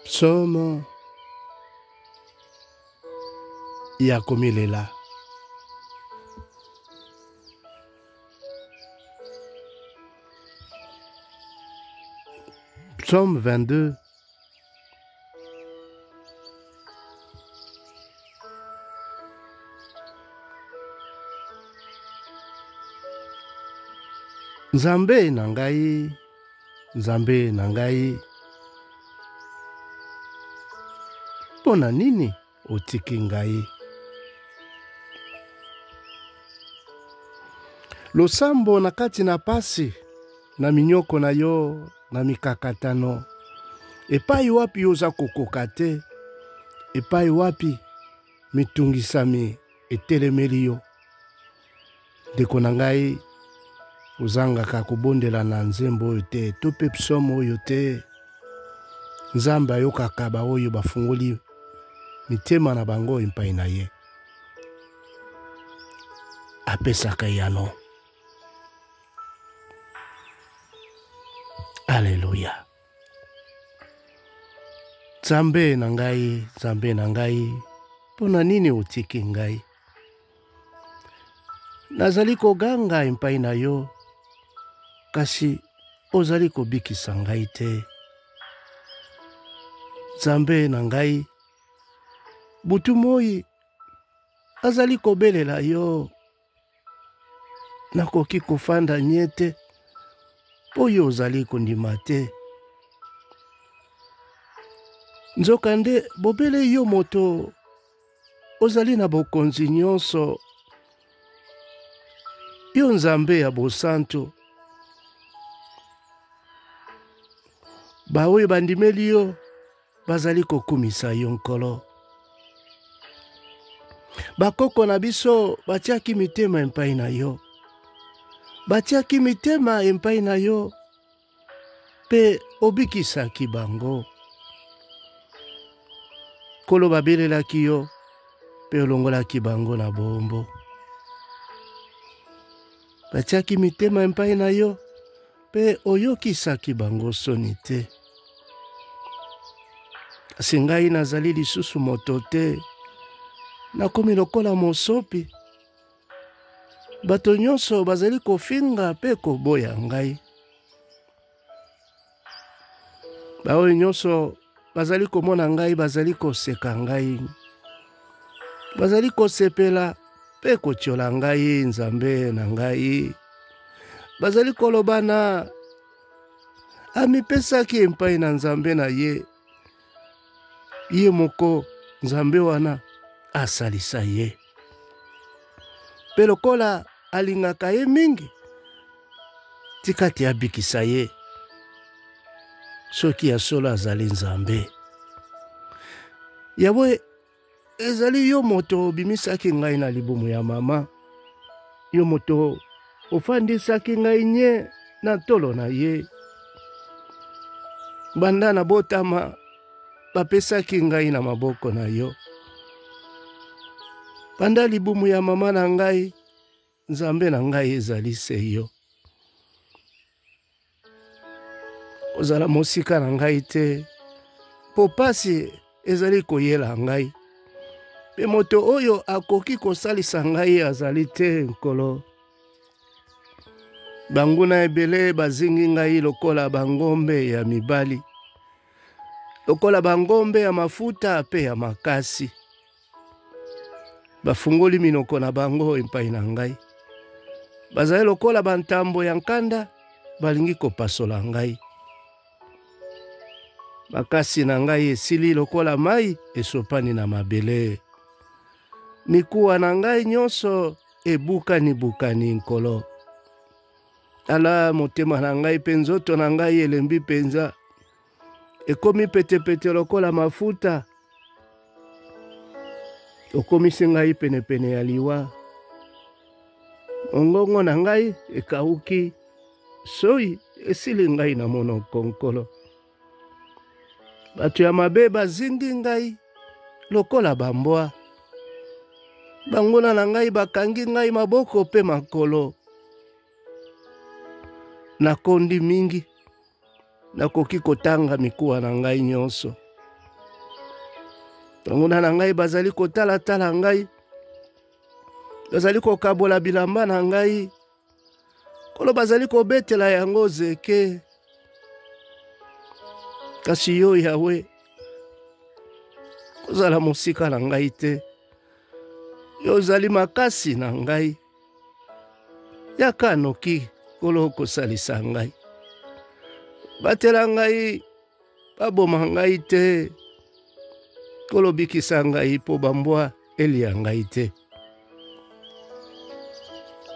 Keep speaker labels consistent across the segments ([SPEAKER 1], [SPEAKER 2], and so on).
[SPEAKER 1] Psaume ya komilela. Psaume 22. Nzambe na ngai, Nzambe na ngai, pona nini otiki ngai? Losambo na kati na pasi, na minyoko na yo, na mikakatano. Epai wapi oza kokoka te, epai wapi mitungisami etelemeli yo. Ndeko na ngai, ozangaka kobondela na nzembo oyo te, to pe psaume oyo te. Nzambe ayokaka ba oyo bafungoli mitema na bango epai na ye. Apesaka yano. Alléluia. Nzambe na ngai, Nzambe na ngai, pona nini otiki ngai? Nazali koganga epai na yo, kasi ozali kobikisa ngai te. Nzambe na ngai, butu moi azali kobelela yo, nakoki kofanda nye te, oyo ozali kondima te. Nzokande bobele yo moto, ozali na bokonzi nyonso. Yo Nzambe ya bosantu, ba oyo bandimeli yo, bazali kokumisa yo nkolo. Bakoko na biso batiaki mitema epai na yo. Batiaki mitema epai na yo, pe obikisaki bango. Kolo babelelaki yo, pe olongolaki bango na bombo. Batiaki mitema epai na yo, pe oyokisaki bango soni te. Kasi ngai nazali lisusu moto te, nakomi lokola mosopi. Bato nyonso bazali kofinga pe koboya ngai. Baoyo nyonso bazali komona ngai, bazali koseka ngai. Bazali kosepela pe kotiola ngai, Nzambe na ngai. Bazali kolobana, amipesaki epai na Nzambe na ye. Ye moko Nzambe wana asalisa ye. Pe lokola alingaka ye mingi, tikati abikisa ye. Soki ya solo azali Nzambe. Yawe ezali yo moto bimisaki ngai na libumu ya mama. Yo moto ofandisaki ngai nye na tolo na ye. Banda na botama bapesaki ngai na maboko na yo. Banda libumu ya mama na ngai, Nzambe na ngai ezali se yo. Ozala mosika na ngai te, po pasi ezali koyela ngai. Pe moto oyo akoki kosalisa ngai azali te nkolo. Banguna ebele bazingi ngai lokola bangombe ya mibali. Lokola bangombe ya mafuta pe ya makasi. Bafungoli minoko na bango epai na ngai. Bazali lokola bantambo ya nkanda, balingi kopasola ngai. Makasi na ngai esili lokola mai esopani na mabele. Mikuwa na ngai nyonso ebukani nkolo. Ala motema na ngai pe nzoto na ngai elembi penza. Ekomi pete lokola mafuta. Okomisi ngai pene ya liwa. Ongongo na ngai ekauki. Soi esili ngai na monoko nkolo. Bato ya mabe bazingi ngai lokola bambwa. Banguna na ngai bakangi ngai maboko pe makolo. Nakondi mingi, nakoki kotanga mikuwa na ngai nyonso. nguna na ngai bazali kotala tala ngai. Bazali kokabola bilamba na ngai. Kolo bazali kobetela yango zeke. Kasi yo Yawe ozala mosika na ngai te. Yo ozali makasi na ngai. Yaka noki kolo kosalisa ngai. Batela ngai baboma ngai te. Kolo bikisa ngai po bambwa elia ngai te.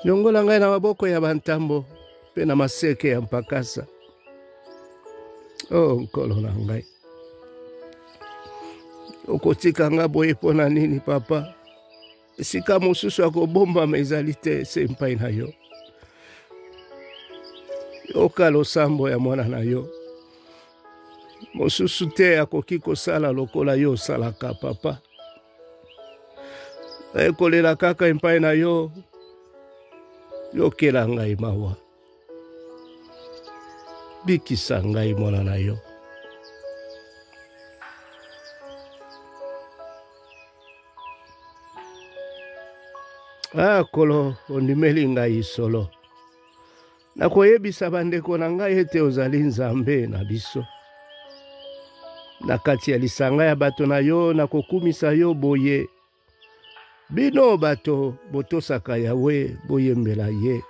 [SPEAKER 1] Nyongola ngai na maboko ya bantambo pe na maseke ya mpakasa. Oh nkolo na ngai. Okotika nga boye pona nini papa? Esika mosusu akobomba ezali te sempai na yo. Yoka losambo ya mwana na yo. Mosusu te akoki kosala lokola yo salaka papa. Ekolela kaka empai na yo. Yokela ngai mawa. Bikisa ngai mwana na yo. Kolo ondimeli ngai solo. Nakoyebisa bandeko na ngai ete ozali Nzambe na biso. Na kati ya lisanga ya bato na yo nakokumisa yo boye. Bino bato botosaka Yawe boyembela ye.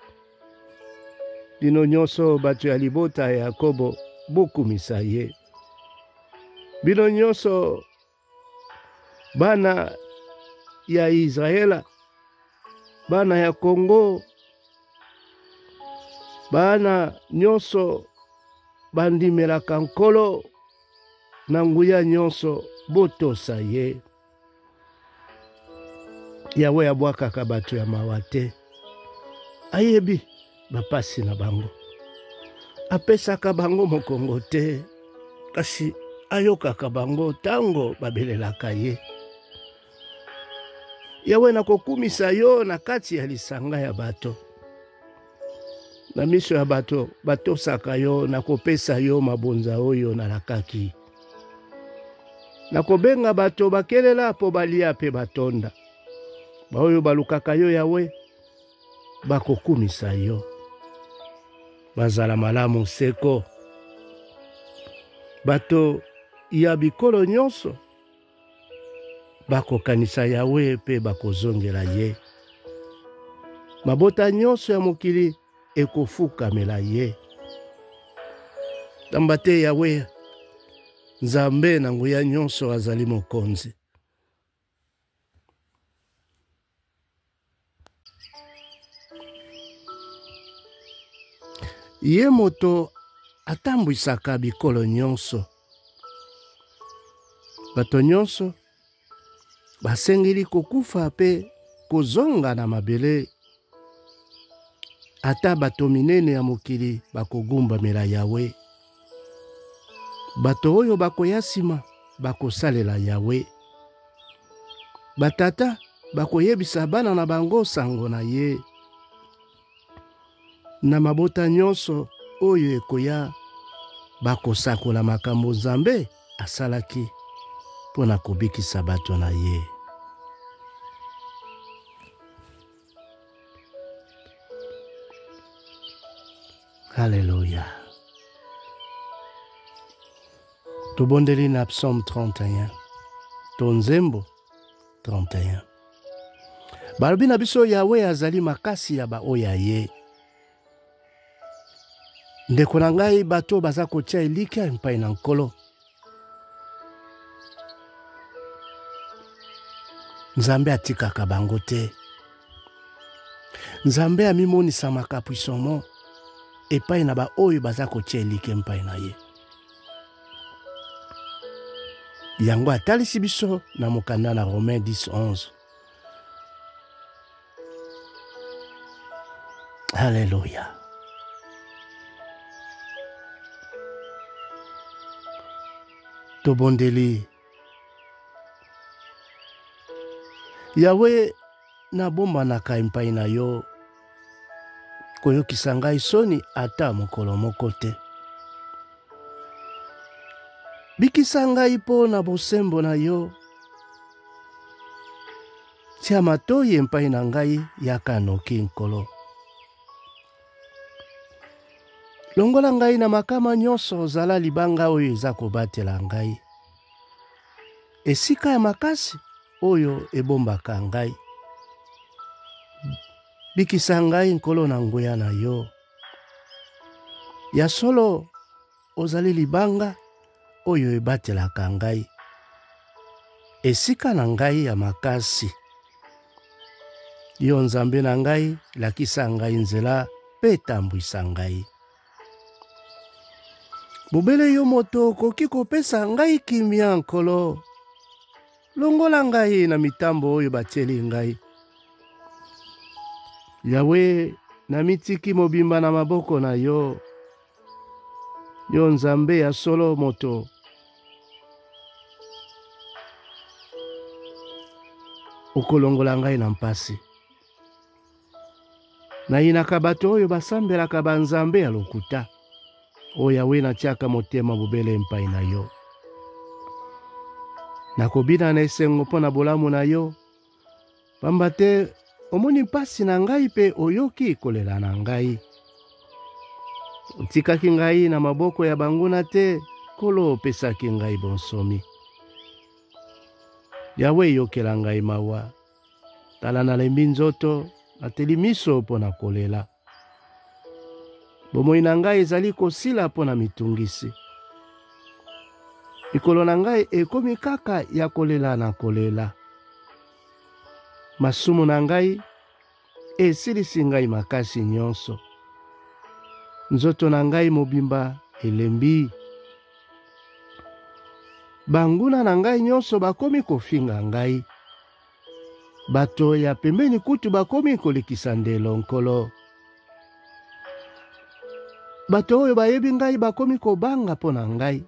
[SPEAKER 1] Bino nyonso bato ya libota ya Yakobo bokumisa ye. Bino nyonso bana ya Israela, bana ya Kongo, bana nyonso bandimelaka nkolo na nguya nyonso botosa ye. Yawe abwakaka bato ya mawa te. Ayebi bapasi na bango. Apesaka bango mokongo te. Kasi ayokaka bango tango babelelaka ye. Yawe nakokumisa yo na kati ya lisanga ya bato. Na miso ya bato batosaka yo nakopesa yo mabonza oyo nalakaki. Nakobenga bato bakelela po balia pe batonda. Baoyo balukaka yo Yawe bakokumisa yo. Bazala malamu seko. Bato ya bikolo nyonso bakokanisa Yawe pe bakozongela ye. Mabota nyonso ya mokili ekofukamela ye. Tamba te Yawe Nzambe na nguya nyonso azali mokonzi. Ye moto atambwisaka bikolo nyonso. Bato nyonso basengeli kokufa pe kozonga na mabele. Ata bato minene ya mokili bakogumbamela Yawe. Bato oyo bakoya sima bakosalela Yawe. Batata bakoyebisa bana na bango sango na ye. Na mabota nyonso oyo ekoya bakosakola makambo Nzambe asalaki pona kobikisa bato na ye. Alléluia. Tobondeli na Psaume 31. Tonzembo 31. Balobi na biso Yawe azali makasi ya baoya ye. Ndeko na ngai bato baza kotia elika mpai na nkolo. Nzambe atikaka bango te. Nzambe amimonisa makapuisomo epai na baoyo baza kotia elika mpai na ye. Yango atalisi biso na mokanda na Romains 10:11. Alléluia. Tobondeli. Yawe nabomba na epai na yo. Koyokisa ngai soni ata mokolo moko te. Bikisa ngai po na bosembo na yo. tia matoi epai na ngai yaka noki nkolo. Longola ngai na makama nyonso zala libanga oyo eza kobatela ngai. Esika ya makasi oyo ebombaka ngai. Bikisa ngai nkolo na nguya na yo. Ya solo ozali libanga oyo ebatelaka ngai. Esika na ngai ya makasi. Yo Nzambe na ngai, lakisa ngai nzela pe tambwisa ngai. Bobele yo moto okoki kopesa ngai kimia nkolo. Longola ngai na mitambo oyo batieli ngai. Yawe, na mitiki mobimba na maboko na yo. Yo Nzambe ya solo moto. Okolongola ngai na mpasi. Na inaka bato oyo basambelaka banzambe ya lokuta. O Yawe natiaka motema bobele mpai na yo. Nakobina na esengo mpo na bolamu na yo. Pamba te omoni mpasi na ngai pe oyoki kolela na ngai. Otikaki ngai na maboko ya banguna te, kolo opesaki ngai bonsomi. Yawe yokela ngai mawa. Tala nalembi nzoto, nateli miso mpo na kolela. Bomoi na ngai ezali kosila mpo na mitungisi. Mikolo na ngai ekomi kaka ya kolela na kolela. Masumu na ngai esilisi ngai makasi nyonso. Nzoto na ngai mobimba elembi. Banguna na ngai nyonso bakomi kofinga ngai. Bato ya pembeni kutu bakomi kolikisa ndelo nkolo. Bato oyo bayebi ngai bakomi kobanga mpo na ngai.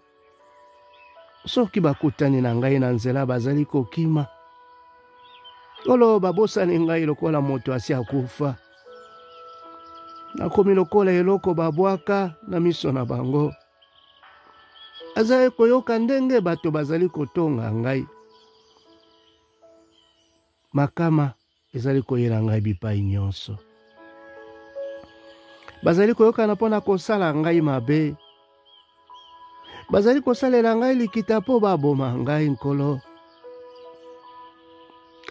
[SPEAKER 1] Soki bakutani na ngai na nzela bazali kokima. Olo babosani ngai lokola moto asi akufa. Nakomi lokola eloko babwaka na miso na bango. Azali koyoka ndenge bato bazali kotonga ngai. Makama ezali koyela ngai bipai nyonso. Bazali koyoka na pona kosala ngai mabe. Bazali kosalela ngai likita po baboma ngai nkolo.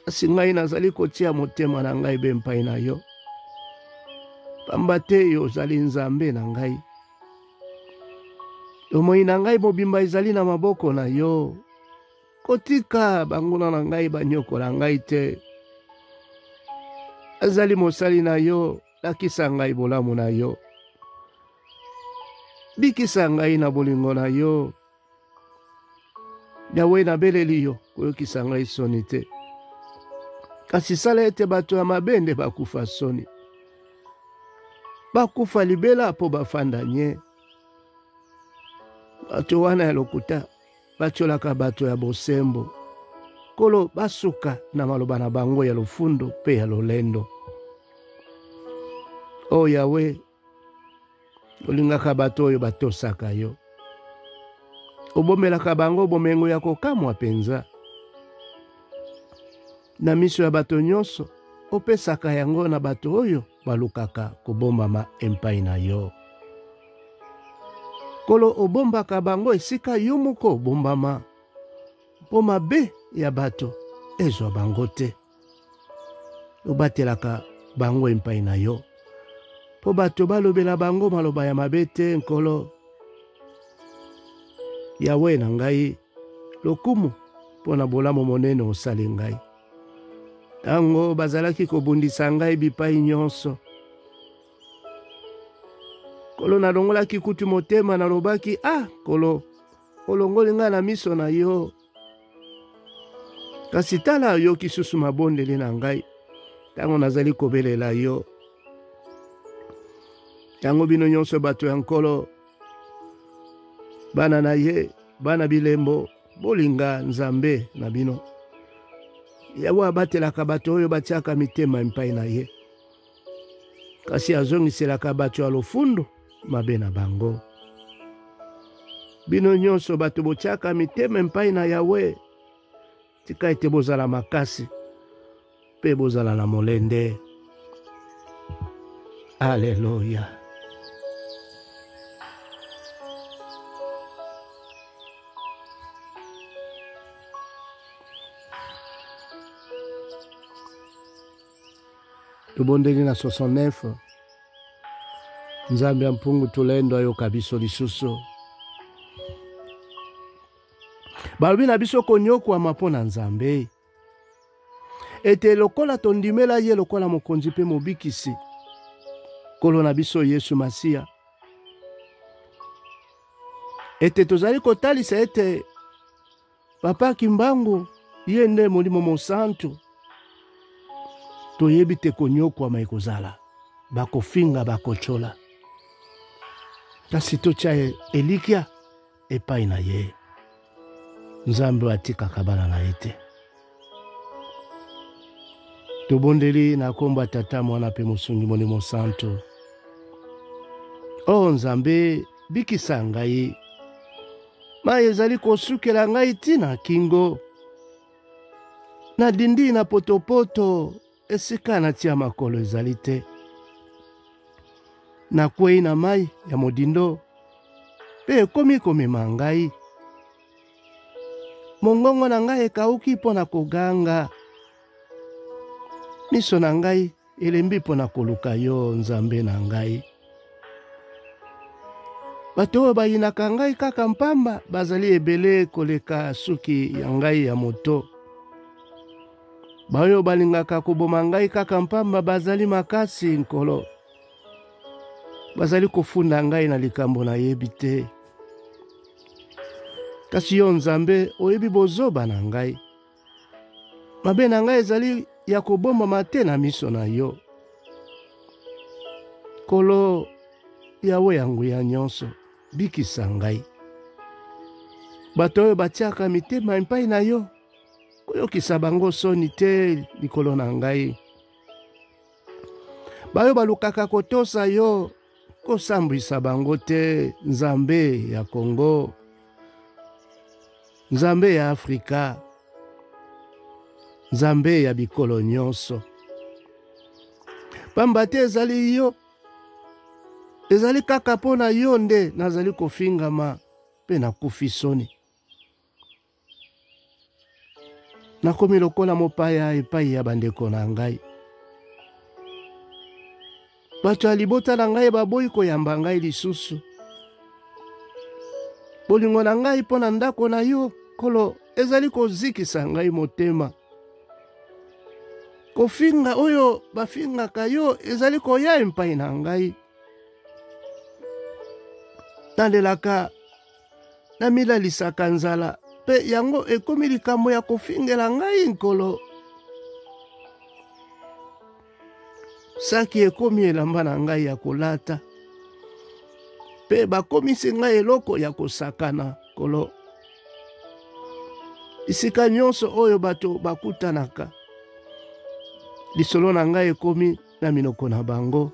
[SPEAKER 1] Kasi ngai nazali kotia motema na ngai be mpai na yo. Pamba te yo ozali Nzambe na ngai. Omoi na ngai mobimba ezali na maboko na yo. Kotika banguna na ngai banyokola ngai te. Azali mosali na yo, lakisa ngai bolamu na yo. Bikisa ngai na bolingo na yo. Yawe nabeleli yo koyokisa ngai soni te. Kasi sala ete bato ya mabende bakufa soni. Bakufa libela po bafanda nye. Bato wana ya lokuta batiolaka bato ya bosembo. Kolo basuka na maloba na bango ya lofundo pe ya lolendo. O Yawe, olingaka bato oyo batosaka yo. Obomelaka bango bomengo ya kokamwa penza. Na miso ya bato nyonso, opesaka yango na bato oyo balukaka kobombama empai na yo. Kolo obombaka bango esika yo moko obombama. Po mabe ya bato ezwa bango te. Obatelaka bango empai na yo. Po bato balobela bango maloba ya mabe te nkolo. Yawe na ngai, lokumu po na bolamu monene osali ngai. Tango bazalaki kobundisa ngai bipai nyonso. Kolo nalongolaki kutu motema nalobaki, kolo, olongoli ngai na miso na yo. Kasi tala yo kisusu mabondeli na ngai. Tango nazali kobelela yo. Tango bino nyonso bato ya nkolo. Bana na ye, bana bilembo, bolinga Nzambe na bino. Yawe abatelaka bato oyo batiaka mitema empai na ye. Kasi azongiselaka bato ya lofundo mabe na bango. Bino nyonso bato botiaka mitema empai na Yawe. Tika ete bozala makasi. pe bozala na molende. Alléluia. Tubondeli na 69. Nzambe ya mpungu tulendo ayoka biso lisusu. Balobi na biso konyokwama mpo na Nzambe. Ete lokola tondimela ye lokola mokonzi mpe mobikisi. Kolo na biso Yesu Masiya. Ete tozali kotalisa ete Papa Kimbangu ye nde Molimo Mosantu. Toyebi te konyokwama ekozala. Bakofinga bakochola. Kasi totya elikya epai na ye. Nzambe atikaka bana na ye te. Tobondeli na kombo Tata Mwana mpe Mosungi Molimo Santu. O Nzambe bikisa ngai. Mai ezali kosukela ngai tina kingo. Na dindi na potopoto esika natia makolo ezali te. Nakwei na mai ya modindo pe ekomi komema ngai. Mongongo na ngai ekauki mpo na koganga. Miso na ngai elembi mpo na koluka yo Nzambe na ngai. Bato oyo bayinaka ngai kaka mpamba bazali ebele koleka suki ya ngai ya moto. Bayo balingaka koboma ngai kaka mpamba bazali makasi nkolo. Bazali kofunda ngai na likambo na yebi te. Kasi yo Nzambe oyebi bozoba na ngai. Mabe na ngai ezali ya kobomama te na miso na yo. Kolo Yawe yangu ya nyonso bikisa ngai. Bato oyo batiaka mitema epai na yo koyokisa bango soni te likolo na ngai. Bayo balukaka kotosa yo kosambwisa bango te Nzambe ya Kongo. Nzambe ya Afrika. Nzambe ya bikolo nyonso. Pamba te ezali yo. Ezali kaka po na yo nde nazali kofingama pe nakufi soni. Nakomi lokola mopaya epai ya bandeko na ngai. Bato ya libota na ngai baboyi koyamba ngai lisusu. Bolingo na ngai mpo na ndako na yo kolo ezali kozikisa ngai motema. Kofinga oyo bafingaka yo ezali koya epai na ngai. Nalelaka namilalisaka nzala pe yango ekomi likambo ya kofingela ngai nkolo. Saki ekomi elamba na ngai ya kolata. Pe bakomisi ngai eloko ya kosakana kolo. Isika nyonso oyo bato bakutanaka. Lisolo na ngai ekomi na minoko na bango.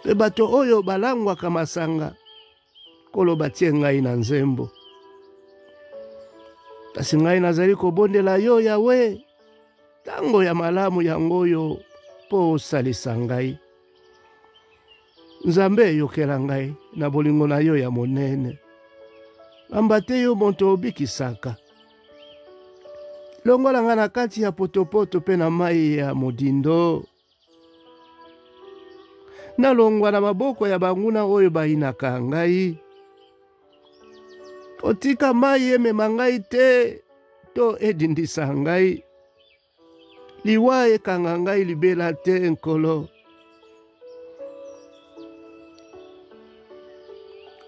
[SPEAKER 1] Pe bato oyo balangwaka masanga kolo batie ngai na nzembo. Kasi ngai nazali kobondela yo Yawe. Tango ya malamu yango oyo po osalisa ngai. Nzambe yokela ngai na bolingo na yo ya monene. Pamba te yo moto obikisaka. Longola nga na kati ya potopoto pe na mai ya modindo. Nalongwa na maboko ya banguna oyo bayinaka ngai. Otika mai emema ngai te to edindisa ngai. Liwa ekanga ngai libela te nkolo.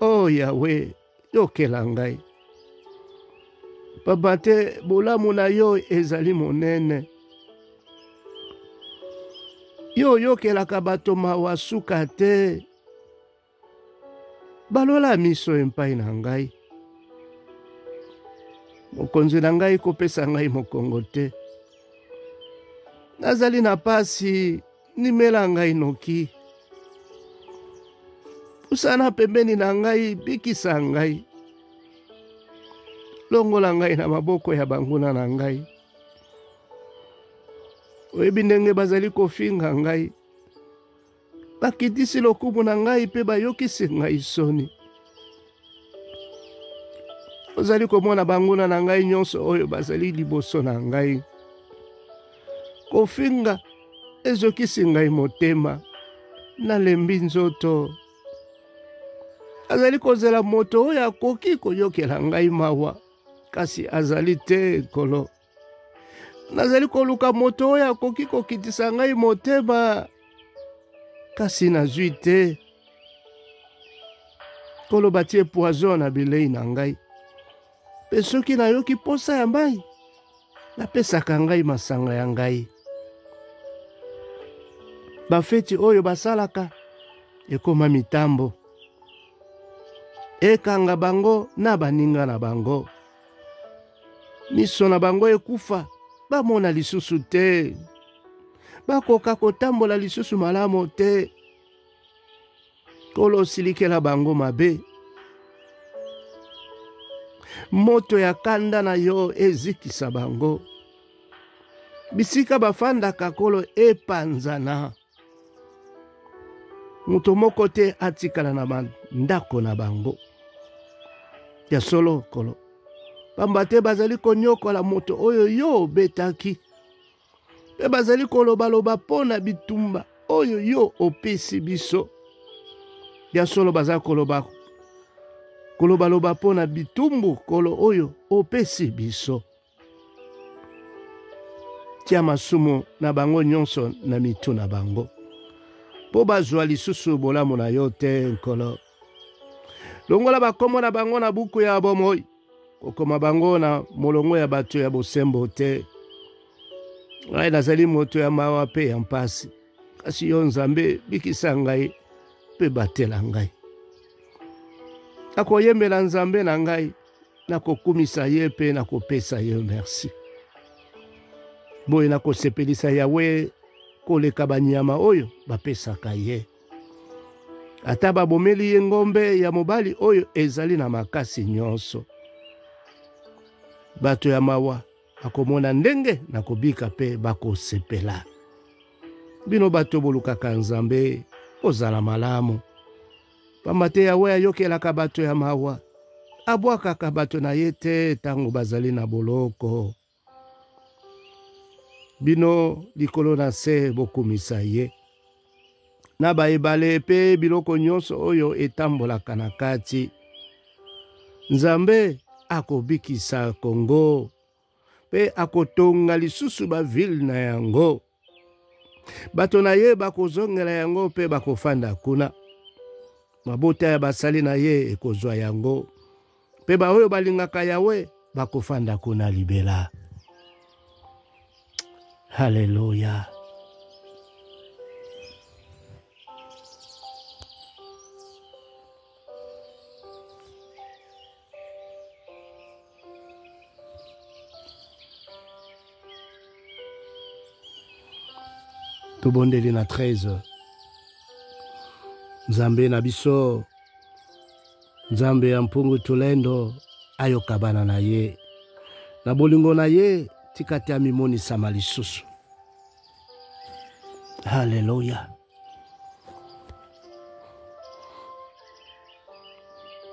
[SPEAKER 1] Oh Yawe, yokela ngai. Papa te bolamu na yo ezali monene. Yo yokelaka bato mawa suka te. Balola miso epai na ngai. Mokonzi na ngai kopesa ngai mokongo te. Nazali na pasi nimela ngai noki. Pusana pembeni na ngai bikisa ngai. Longola ngai na maboko ya banguna na ngai. oyebi ndenge bazali kofinga ngai, bakitisi lokumu na ngai mpe bayokisi ngai soni. Ozali komona banguna na ngai nyonso oyo bazali liboso na ngai. Kofinga ezokisi ngai motema, nalembi nzoto. Azali kozela moto oyo akoki koyokela ngai mawa, kasi azali te Nkolo. Nazali koluka moto oyo akoki kokitisa ngai motema, kasi nazwi te. Nkolo batie poison na bilei na ngai. Pe soki nayoki posa ya mai, napesaka ngai masanga ya ngai. Bafeti oyo basalaka ekoma mitambo. Ekanga bango na baninga na bango. Miso na bango ekufa, bamona lisusu te. Bakoka kotambola lisusu malamu te. Nkolo silikela bango mabe. Moto ya kanda na yo ezikisa bango. Bisika bafandaka Nkolo epanzana. Moto moko te atikala na ndako na bango. Ya solo Nkolo. Pamba te bazali konyokola moto oyo yo obetaki. Pe bazali kolobaloba pona bitumba oyo yo opesi biso. Ya solo bazali kolobaloba pona bitumbu Nkolo oyo opesi biso. Tia masumu na bango nyonso na mitu na bango. Po bazwa lisusu bolamu na yo te Nkolo. Longola bakomo na bango na buku ya bomoi. Kokoma bango na molongo ya bato ya bosembo te. Ngai nazali moto ya mawa pe ya mpasi. Kasi yo Nzambe bikisa ngai pe batela ngai. Nakoyembela Nzambe na ngai, nakokumisa ye pe nakopesa ye merci. Boye nakosepelisa Yawe koleka banyama oyo bapesaka ye. Ata babomeli ye ngombe ya mobali oyo ezali na makasi nyonso. Bato ya mawa akomona ndenge nakobika pe bakosepela. Bino bato bolukaka Nzambe ozala malamu. Pamba te Yawe ayokelaka bato ya mawa. Abwakaka bato na ye te tango bazali na boloko. Bino likolo na se bokumisa ye. Na baebale pe biloko nyonso oyo etambolaka na kati. Nzambe akobikisa Kongo. Pe akotonga lisusu ba ville na yango. Bato na ye bakozongela yango pe bakofanda kuna. Mabota ya basali na ye ekozwa yango. Pe ba oyo balingaka Yawe bakofanda kuna libela. Hallelujah. Tobondeli na 13. Nzambe na biso, Nzambe ya mpungu tulendo, ayokabana na ye. Na bolingo na ye, tikati ya mimonisa lisusu. Hallelujah.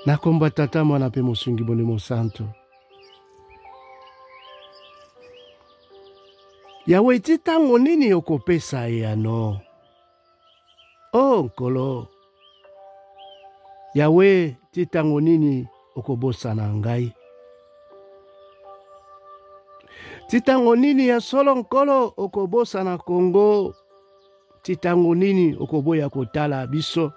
[SPEAKER 1] Nakomba Tata Mwana pe Mosungi Molimo Santo. Yawe titango nini okopesa ye ano? Oh Nkolo. Yawe titango nini okobosa na ngai? Titango nini ya solo Nkolo okobosa na Kongo? Titango nini okoboya kotala biso?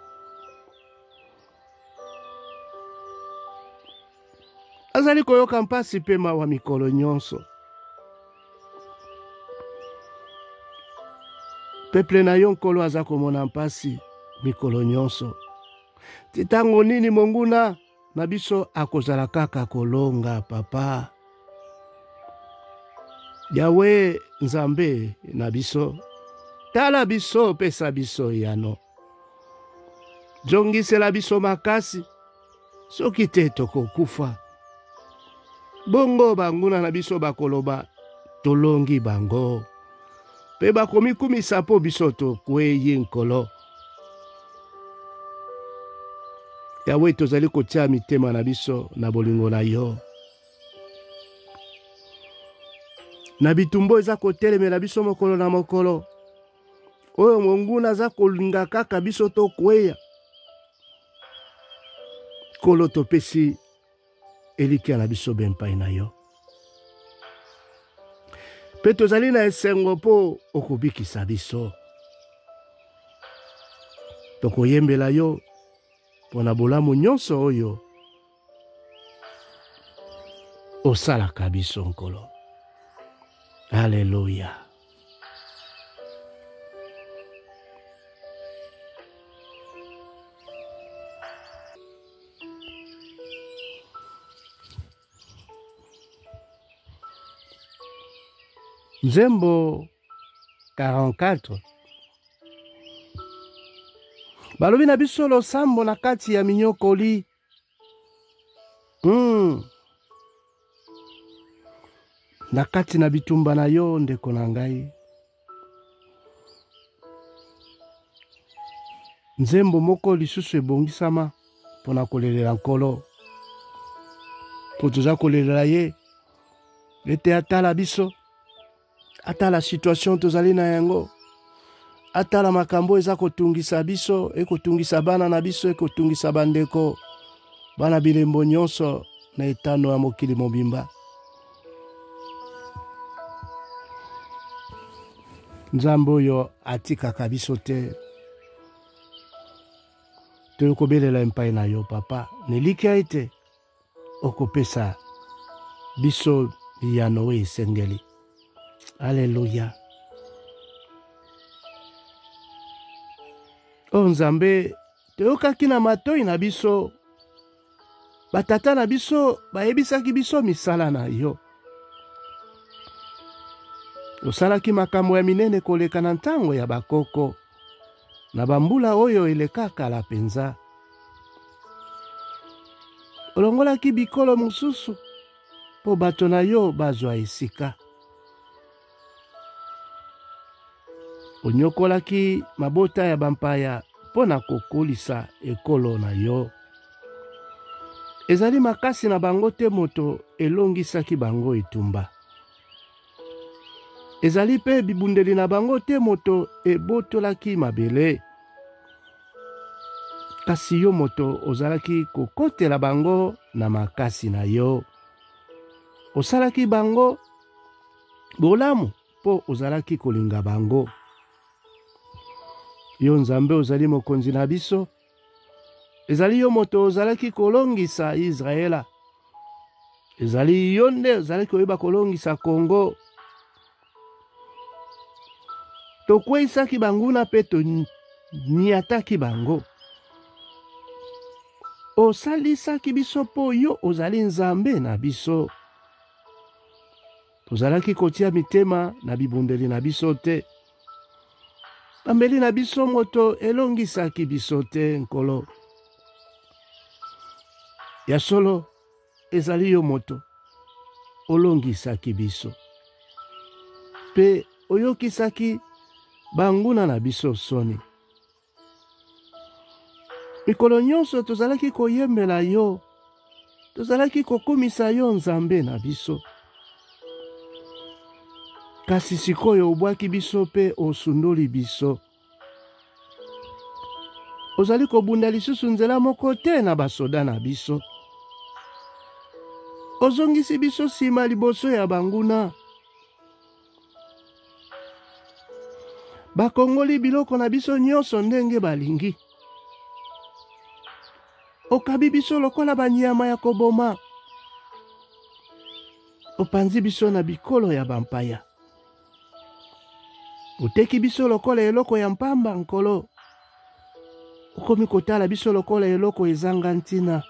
[SPEAKER 1] Azali koyoka mpasi pe mawa mikolo nyonso. Peple na yo Nkolo aza komona mpasi mikolo nyonso. Titango nini monguna na biso akozala kaka kolonga papa. Yawe Nzambe na biso. Tala biso pesa biso yano. Jongisela biso makasi. Soki te tokokufa. Bongo banguna na biso bakoloba tolongi bango. Pe bakomi kumisa po biso tokwei nkolo. Yawe tozali kotia mitema na biso na bolingo na yo. Na bitumbo eza kotelemela biso mokolo na mokolo. Oyo monguna aza kolinga kaka biso tokweya. Kolo topesi elikia na biso bempai na yo. Pe tozali na esengo po okobikisa biso. Tokoyembela yo pona bolamu nyonso oyo osalaka biso nkolo. Alléluia. Nzembo 44. Balobi na biso losambo na kati ya minyokoli. Na kati na bitumba na yo ndeko na ngai. Nzembo moko lisusu ebongisama pona kolelela nkolo. Po toza kolelela ye. Ete atala biso. Atala situation tozali na yango. Atala makambo eza kotungisa biso, ekotungisa bana na biso, ekotungisa bandeko, bana bilembo nyonso na etano ya mokili mobimba. Nzambe oyo atikaka biso te. Toyokobelela epai na yo papa, nelika ete okopesa biso biyano oyo esengeli. Alléluia. O Nzambe, toyokaki na matoi na biso. Batata na biso bayebisaki biso misala na yo. Osalaki makambo ya minene koleka na ntango ya bakoko. Na bambula oyo elekaka la penza. Olongolaki bikolo mosusu po bato na yo bazwa esika. Onyokolaki mabota ya bampaya pona kokolisa ekolo na yo. Ezali makasi na bango te moto elongisaki bango etumba. Ezali pe bibundeli na bango te moto ebotolaki mabele. Kasi yo moto ozalaki kokotela bango na makasi na yo. Osalaki bango bolamu po ozalaki kolinga bango. Yo Nzambe ozali mokonzi na biso. Ezali yo moto ozalaki kolongisa Israela. Ezali yo nde ozalaki koyeba kolongisa Kongo. Tokweisaki banguna pe toniataki bango. Osalisaki biso po yo ozali Nzambe na biso. Tozalaki kotia mitema na bibundeli na biso te. Pambeli na biso moto elongisaki biso te nkolo. Ya solo ezali yo moto olongisaki biso. Pe oyokisaki banguna na biso soni. Mikolo nyonso tozalaki koyembela yo. Tozalaki kokumisa yo Nzambe na biso. Kasi sikoyo obwaki biso pe osundoli biso. Ozali kobunda lisusu nzela moko te na basoda na biso. Ozongisi biso sima liboso ya banguna. Bakongoli biloko na biso nyonso ndenge balingi. Okabi biso lokola banyama ya koboma. Opanzi biso na bikolo ya bampaya. Oteki biso lokola eloko ya mpamba nkolo. Okomi kotala biso lokola eloko ezanga ntina.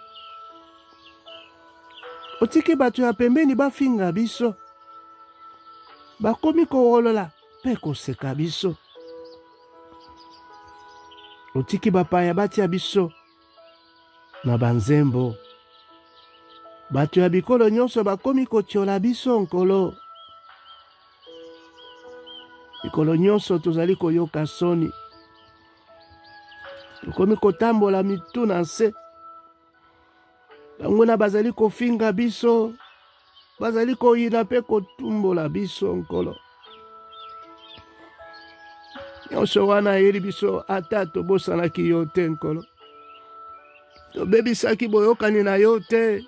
[SPEAKER 1] Otiki bato ya pembeni bafinga biso. Bakomi kowolola pe koseka biso. Otiki bapaya batia biso na banzembo. Bato ya bikolo nyonso bakomi kotiola biso nkolo. mikolo nyonso tozali koyoka soni, tokomi kotambola mitu na nse, banguna bazali kofinga biso, bazali koyina mpe kotumbola biso nkolo. Nyonso wana eyeli biso ata tobosanaki yo te nkolo, tobebisaki boyokani na yo te,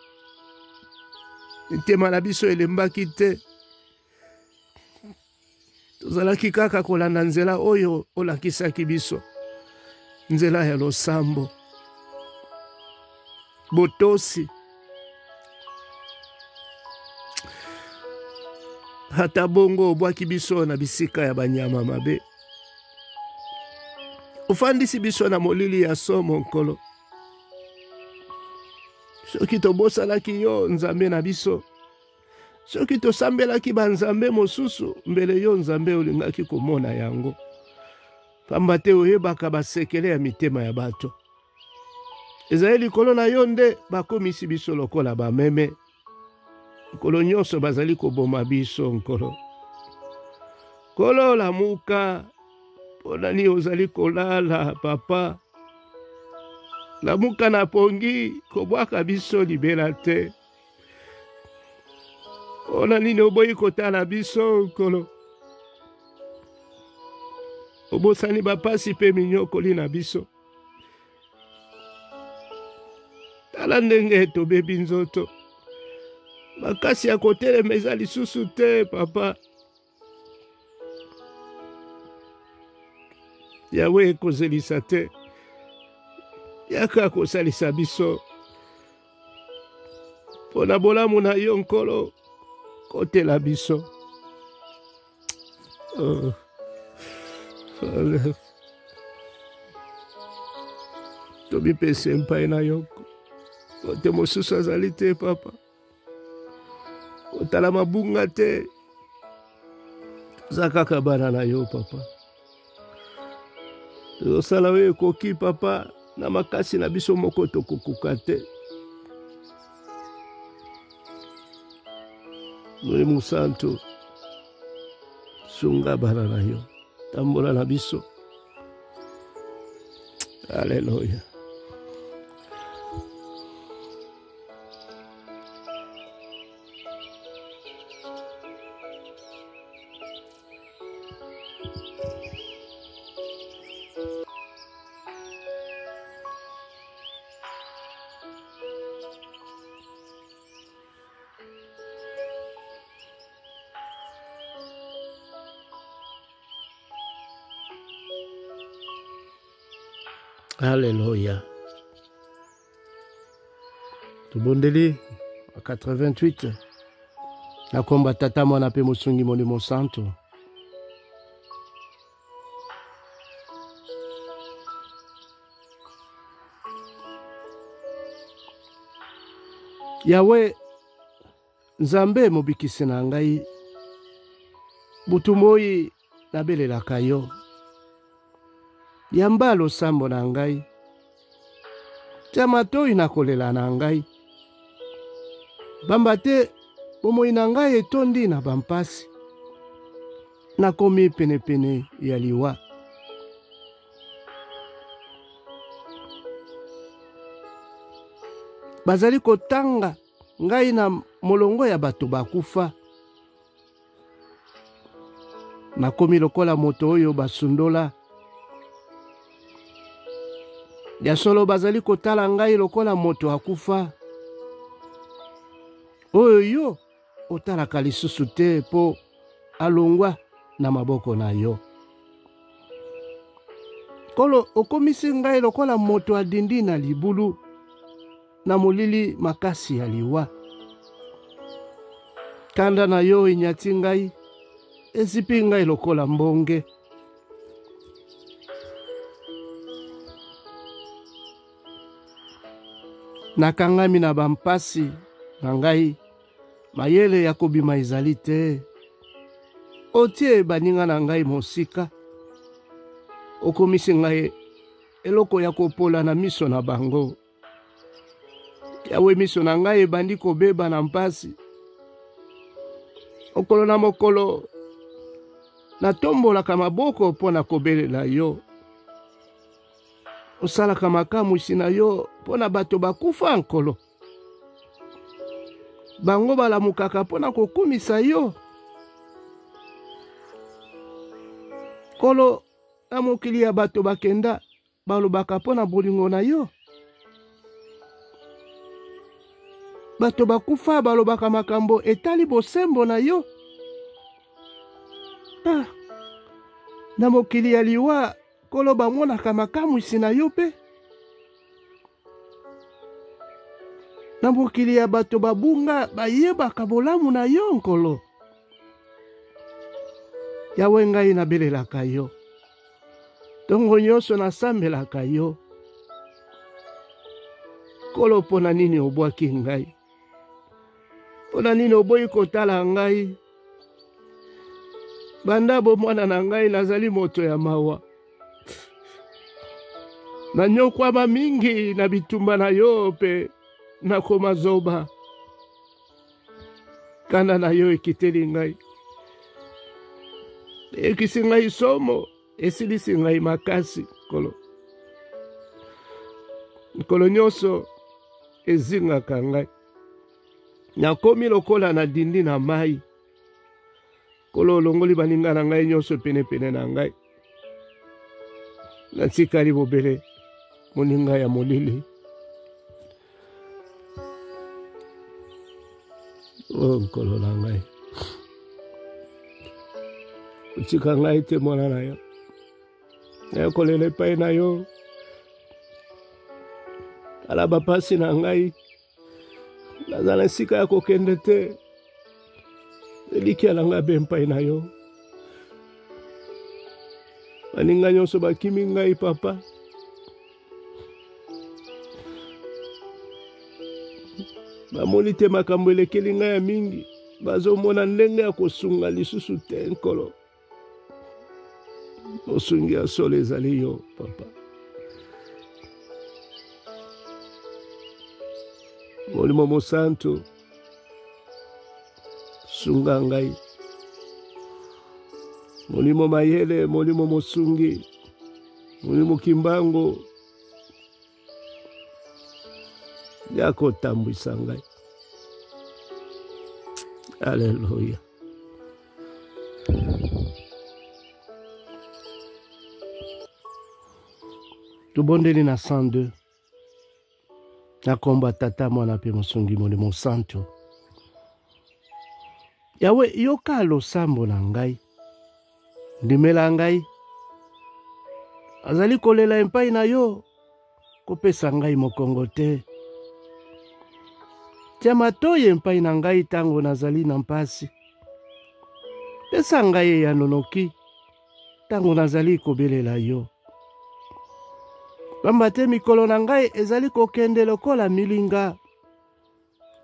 [SPEAKER 1] mitema na biso elembaki te, tozalaki kaka kolanda nzela oyo olakisaki biso, nzela ya losambo, botosi, ata bongo obwaki biso na bisika ya banyama mabe, ofandisi biso na molili ya somo nkolo. Soki tobosalaki yo nzambe na biso, soki tosambelaki banzambe mosusu mbele yo nzambe olingaki komona yango, pamba te oyebaka basekele ya mitema ya bato. Ezali likolo na yo nde bakomisi biso lokola bameme, nkolo nyonso bazali koboma biso nkolo. Nkolo lamuka, ponani ozali kolala papa, lamuka na pongi kobwaka biso libela te. Ona nini oboyi kotala biso nkolo, obosani bapasi pe minyokoli na biso. Tala ndenge tobebi nzoto, makasi ya kotelema eza lisusu te papa. Yawe ekozelisa te, yaka kosalisa biso, pona bolamu na yo nkolo kotela biso. Tobipese mpai na yo, kote mosusu azali te papa, kotala mabunga te, za kaka bana na yo papa. Tozosala oyo ekoki papa, na makasi na biso moko tokokuka te. Molimo Santo, sunga bana na yo, tambola na biso. Haleluya. Alléluia. Tubondeli à 88. Na komba tata mwana pe mosungi Molimo Santo. Yawe nzambe mobikisi na ngai, butu moi nabelelaka yo. Yamba losambo na ngai, tia matoi nakolela na ngai, bamba te bomoi na ngai etondi na bampasi, nakomi penepene ya liwa. Bazali kotanga ngai na molongo ya bato bakufa, nakomi lokola moto oyo basundola. Ya solo bazali kotala ngai lokola moto akufa, oyo yo otalaka lisusu te po alongwa na maboko na yo. Kolo okomisi ngai lokola moto adindi na libulu, na molili makasi ya liwa. Kanda na yo inyati ngai, ezipi ngai lokola mbonge. Nakangami na bampasi na ngai, mayele ya kobima ezali te. Otie baninga na ngai mosika, okomisi ngai eloko ya kopola na miso na bango. Yawe miso na ngai ebandi kobeba na mpasi. Okolo na mokolo natombolaka maboko mpo na kobelela yo. Osalaka makamwisi na yo mpo na bato bakufa nkolo. Bango balamukaka mpo na kokumisa yo. Nkolo, na mokili ya bato bakenda balobaka mpo na bolingo na yo. Bato bakufa balobaka makambo etali bosembo na yo. Na mokili ya liwa Nkolo bamonaka makamwisi na yo pe. Na mokili ya bato babunga bayebaka bolamu na yo Nkolo. Yawe ngai nabelelaka yo. Tongo nyonso nasambelaka yo. Nkolo, pona nini obwaki ngai? Pona nini oboyi kotala ngai? Banda bomwana na ngai nazali moto ya mawa. Nanyokwama mingi na bitumba na yo pe nakoma zoba. Kanda na yo ekiteli ngai. Ekisi ngai somo, esilisi ngai makasi Nkolo. Nkolo nyonso ezingaka ngai. Nakomi lokola na dindi na mai. Nkolo, olongoli baninga na ngai nyonso pene na ngai. Natikali bobele moninga ya molili. Nkolo na ngai. Utika ngai te mwana na yo. Nayokolela epai na yo. Ala bapasi na ngai. Nazala esika ya kokende te. Eliki alanga be mpai na yo. Baninga nyonso bakimi ngai papa. Bamoni te makambo elekeli ngai ya mingi. Bazomona ndenge ya kosunga lisusu te Nkolo. Osungi ya solo ezali yo papa. Molimo mosantu sunga ngai. Molimo mayele, molimo mosungi, molimo kimbango. Yako tambwisa ngai. Haleluya. Tubondeli na 102. Nakomba tata mwana pe mosungi molimo santo. Yawe yoka losambo na ngai. Ndimela ngai. Azali kolela empai na yo. Kopesa ngai mokongo te. Tia matoyi empai na ngai tango nazali na mpasi. Pesa ngai ya nonoki. Tango nazali kobelela yo. Pamba te mikolo na ngai ezali kokende lokola milinga.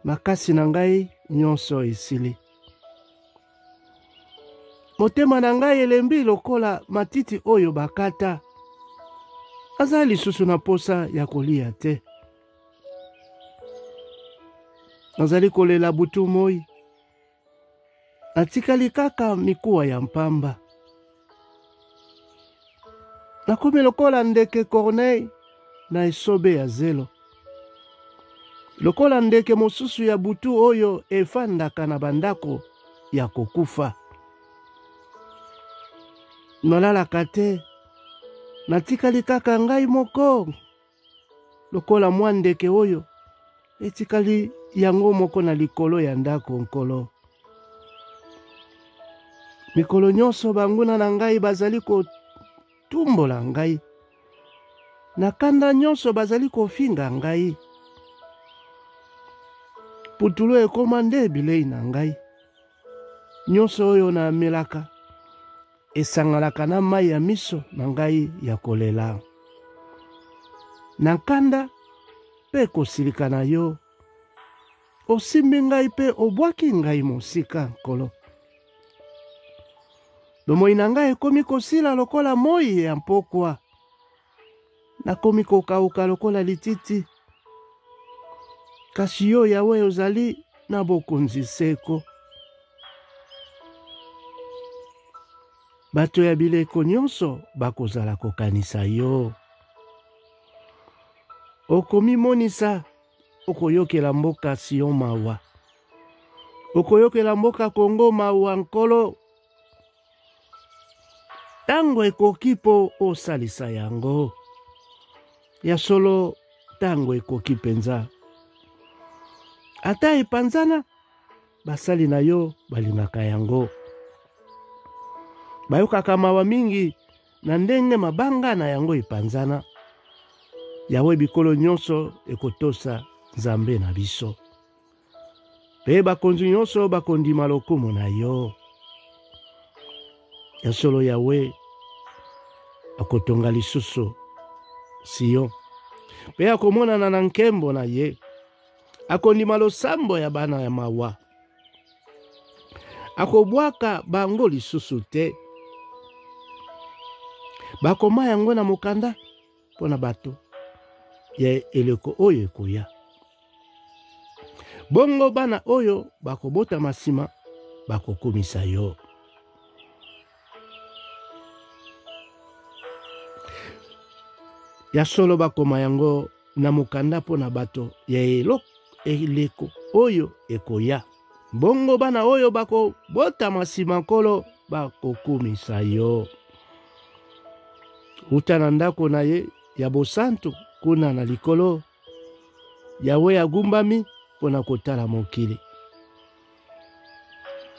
[SPEAKER 1] Makasi na ngai nyonso esili. Motema na ngai elembi lokola matiti oyo bakata. Azali lisusu na posa ya kolia te. Nazali kolela butu moi. Natikali kaka mikuwa ya mpamba. Nakomi lokola ndeke Corneille na esobe ya zelo. Lokola ndeke mosusu ya butu oyo efandaka na bandako ya kokufa. Nalalaka te. Natikali kaka ngai moko. Lokola mwa ndeke oyo etikali yango moko na likolo ya ndako Nkolo. Mikolo nyonso banguna na ngai bazali kotumbola ngai. Na kanda nyonso bazali kofinga ngai. Putulu ekoma nde bilei na ngai. Nyonso oyo na melaka esangalaka na mai ya miso na ngai ya kolela. Na kanda pe kosilika na yo. Osimbi ngai pe obwaki ngai mosika Nkolo. Bomoi na ngai ekomi kosila lokola moi ya mpokwa. Nakomi kokauka lokola lititi. Kasi yo Yawe ozali na bokonzi seko. bato ya bileko nyonso bakozala kokanisa yo. Okomimonisa okoyokela mboka Sion mawa. Okoyokela mboka Kongo mawa nkolo. Tango ekoki po osalisa yango. Ya solo tango ekoki penza. Ata epanzana basali na yo balingaka yango. Bayokaka mawa mingi na ndenge mabanga na yango epanzana. Yawe bikolo nyonso ekotosa Nzambe na biso. Pe bakonzi nyonso bakondima lokumu na yo. Ya solo Yawe akotonga lisusu Sion. Pe akomonana na nkembo na ye. Akondima losambo ya bana ya mawa. Akobwaka bango lisusu te. Bakoma yango na mokanda pona bato ya eleko oyo ekoya. Bongo bana oyo bakobota masima bakokumisa yo. Ya solo bakoma yango na mokanda pona bato ya eleko oyo ekoya. Bongo bana oyo bakobota masima nkolo bakokumisa yo. Uta na ndako na ye ya bosantu kuna na likolo. Yawe agumbami pona kotala mokili.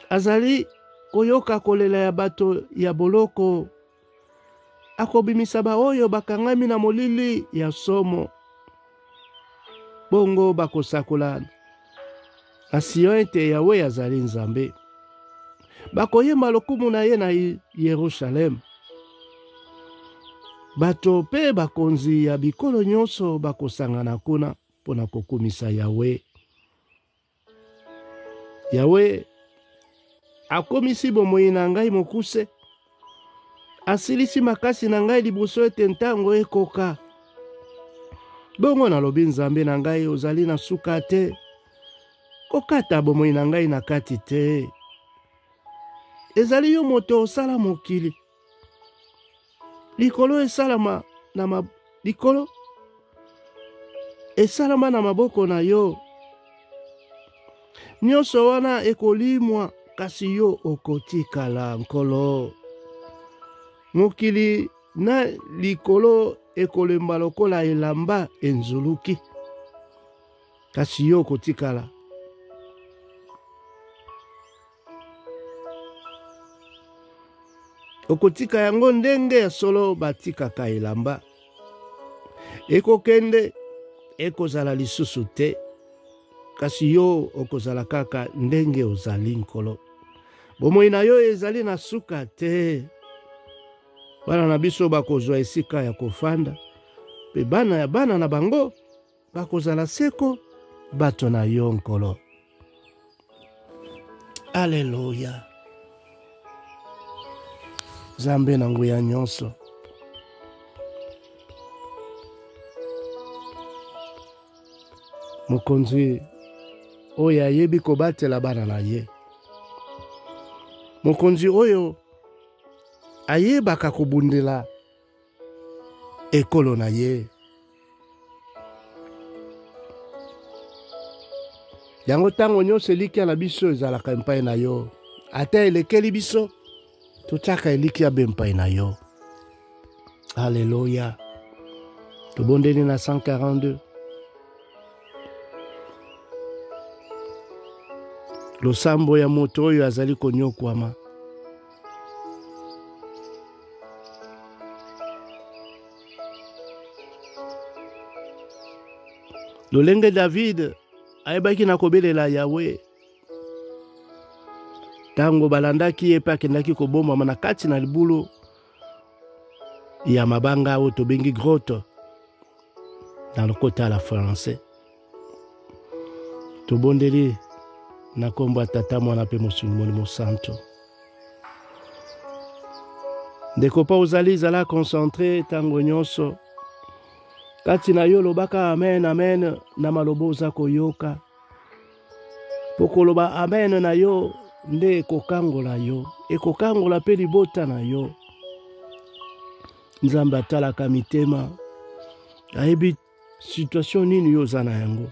[SPEAKER 1] Azali koyoka kolela ya bato ya boloko. Akobimisa ba oyo bakangami na molili ya somo. Bongo bakosakola na Sion ete Yawe azali Nzambe. Bakoyemba lokumu na ye na Yerusalem. Bato pe bakonzi ya bikolo nyonso bakosangana kuna pona kokumisa Yawe. Yawe akomisi bomoi na ngai mokuse. Asilisi makasi na ngai liboso ete ntango ekoka. Bongo nalobi Nzambe na ngai ozali na suka te. Kokata bomoi na ngai na kati te. Ezali yo moto osala mokili. Likolo esalama na maboko na yo. Nyonso wana ekolimwa kasi yo okotikala nkolo. Mokili na likolo ekolemba lokola elamba enzuluki. Kasi yo okotikala. Okotika yango ndenge ya solo batikaka elamba. Ekokende ekozala lisusu te. Kasi yo okozala kaka ndenge ozali nkolo. Bomoi na yo ezali na suka te. Bana na biso bakozwa esika ya kofanda. Pe bana na bango bakozala seko bato na yo nkolo. Alleluia. Nzambe na nguya nyonso. Mokonzi oyo ayebi kobatela bana na ye. Mokonzi oyo ayebaka kobundela ekolo na ye. Yango tango nyonso elikia na biso ezalaka epai na yo. Ata elekeli biso totiaka elikia be epai na yo. Alléluia. Tobondeli na 142. Losambo ya moto oyo azali konyokwama. Lolenge David ayebaki na kobelela Yawe. Tango balandaki ye pe akendaki kobomama na kati na libulu ya mabanga oyo tobengi grotte dans le côté à la français. Tobondeli na kombo ya Tata Mwana pe Mosungi Mosantu. Ndeko pa ozali zala concentré tango nyonso. Kati na yo lobaka amen amen na malobo oza koyoka. Poko loba amen na yo nde ekokangola yo, ekokangola pe libota na yo. Nzambe atalaka mitema, ayebi situation nini yo oza na yango,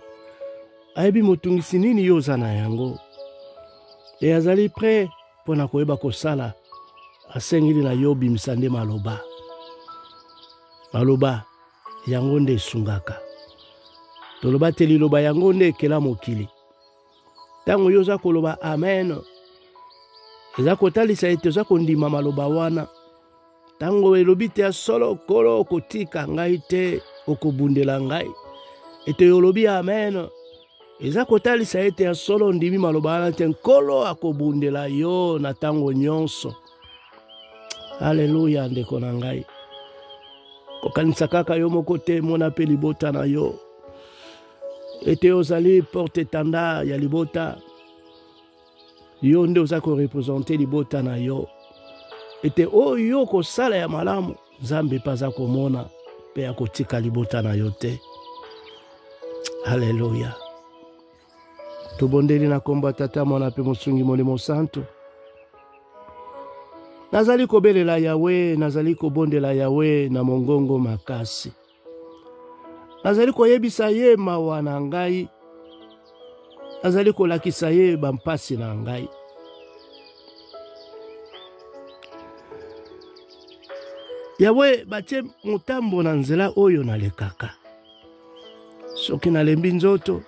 [SPEAKER 1] ayebi motungisi nini yo oza na yango, e azali prêt mpona koyeba kosala. Asengeli na yo bimisa nde maloba. Maloba yango nde esungaka. Toloba te liloba yango nde ekela mokili. Tango yo oza koloba amen, eza kotalisa ete oza kondima maloba wana. Tango elobi te solo kolo okotika ngai te, okobundela ngai, ete yolobi amen, eza kotalisa ete solo ndimi maloba wana te, nkolo akobundela yo na tango nyonso. Haleluya ndeko na ngai. Kokanisa kaka yo moko te, mona pe libota na yo. Ete ozali porte étendard ya libota. Yo nde oza ko représenter libota na yo. Ete oyo kosala ya malamu, Nzambe paza komona pe akotika libota na yo te. Haleluya. Tobondeli na komba tata mwana pe mosungi molimo santo. Nazali kobelela Yawe, nazali kobondela Yawe na mongongo makasi. Nazali koyebisa ye mawa na ngai. Nazali kolakisa ye bampasi na ngai. Yawe batie mutambo na nzela oyo nalekaka. Soki nalembi nzoto,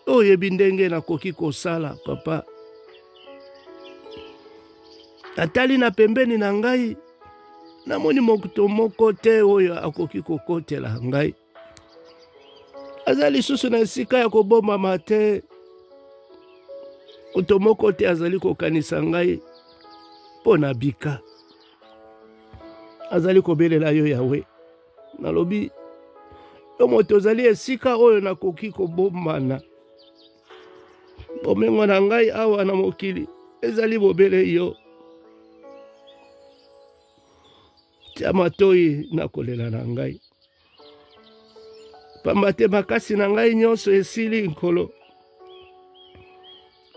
[SPEAKER 1] oyebi ndenge nakoki kosala, papa. Atali na pembeni na ngai, namoni mokuto moko te oyo akoki kokotela ngai. Azali susu na esika ya kobomama te. Moto moko te azali kokanisa ngai pona bika. Azali kobelela yo Yawe. Nalobi, yo moto azali esika oyo nakoki kobomana. Bomengo na ngai awa na mokili, ezali bobele yo. Tia matoi na kolela na ngai. Pamba te makasi na ngai nyonso esili nkolo.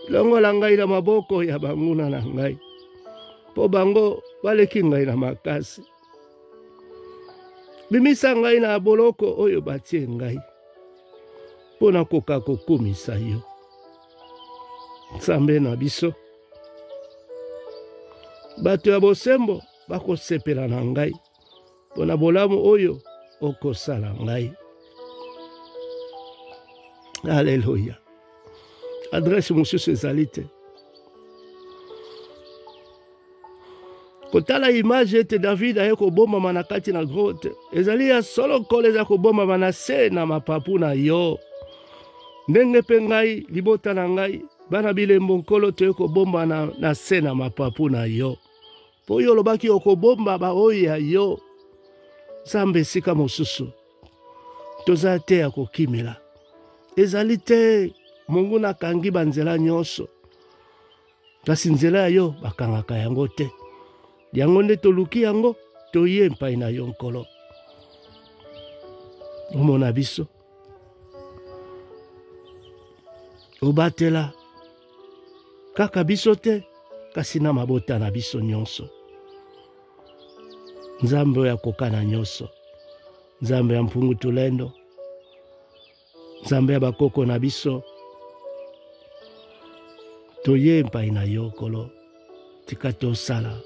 [SPEAKER 1] Longola ngai na maboko ya banguna na ngai. Po bango baleki ngai na makasi. Bimisa ngai na boloko oyo batie ngai. Pona koka kokumisa yo. Nzambe na biso. Bato ya bosembo bakosepela na ngai. Pona bolamu oyo okosala ngai. Alléluia. Adresse mosusu ezali te. Kotala image ete David aye kobomama na kati na grotte. Ezali ya solo kole eza kobomama na se na mapapu na yo. Ndenge pe ngai, libota na ngai, bana bilembo nkolo toye kobomba na se na mapapu na yo. Po yo lobaki okobomba ba oyo ya yo. Nzambe esika mosusu. Toza te ya kokimela. Ezali te Mungu nakangi banzela nyonso. Kasi nzela ya yo bakangaka yango te. Yango nde toluki yango toye mpai na yo nkolo. Omona biso. Obatela kaka biso te, kasi na mabota na biso nyonso. Nzambe ya kokana nyonso. Nzambe ya mpungu tulendo. Nzambe ya bakoko na biso. Toye mpai na yo kolo. Tika tosala.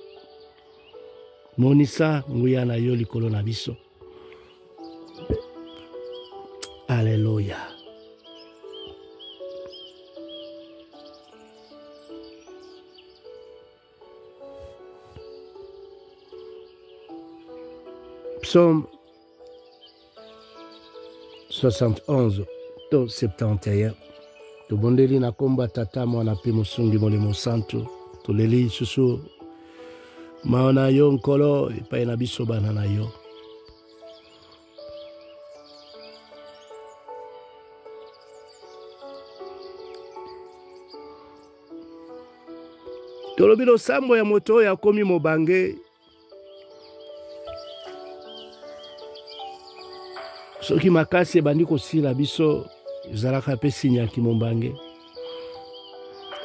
[SPEAKER 1] Monisa nguya na yo likolo na biso. Alléluia. Psaume 71 to 71. Tobondeli na komba tata mwana pe mosungi molimo santo. Toleli susu maona yo nkolo epai na biso bana na yo. Tolobi losambo ya moto ya komi mobange. Soki makasi ebandi kosila biso ezalaka pe sinya ki mobange.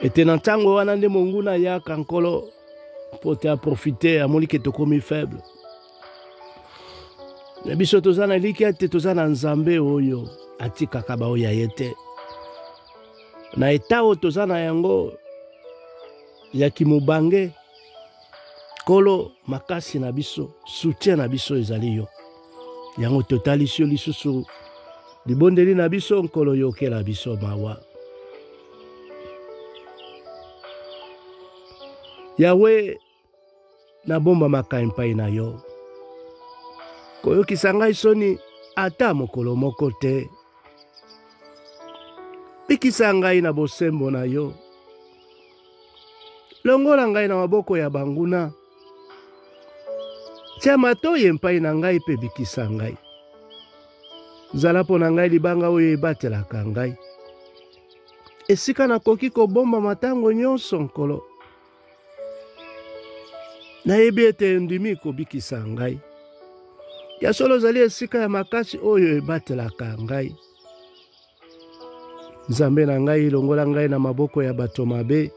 [SPEAKER 1] ete na ntango wana nde monguna yaka nkolo po te aprofite amoni ke tokomi faible. Na biso toza na elikya te toza na nzambe oyo atikaka baoyo ye te. Na eta oyo toza na yango ya kimobange, nkolo makasi na biso, soutien na biso ezali yo. Yango totalisi yo lisusu libondeli na biso, nkolo yokela biso mawa. Yawe na bomba maka mpai na yo, koyokisa ngai soni ata mokolo moko te. Bikisa ngai na bosembo na yo, longola ngai na maboko ya banguna, tia matoyi mpai na ngai pe bikisa ngai. Zala po na ngai libanga oyo ebatelaka ngai, esika nakoki kobomba matango nyonso nkolo. Nayebi ete ndimi kobikisa ngai, ya solo zali esika ya makasi oyo ebatelaka ngai. Nzambe na ngai, longola ngai na maboko ya bato mabe,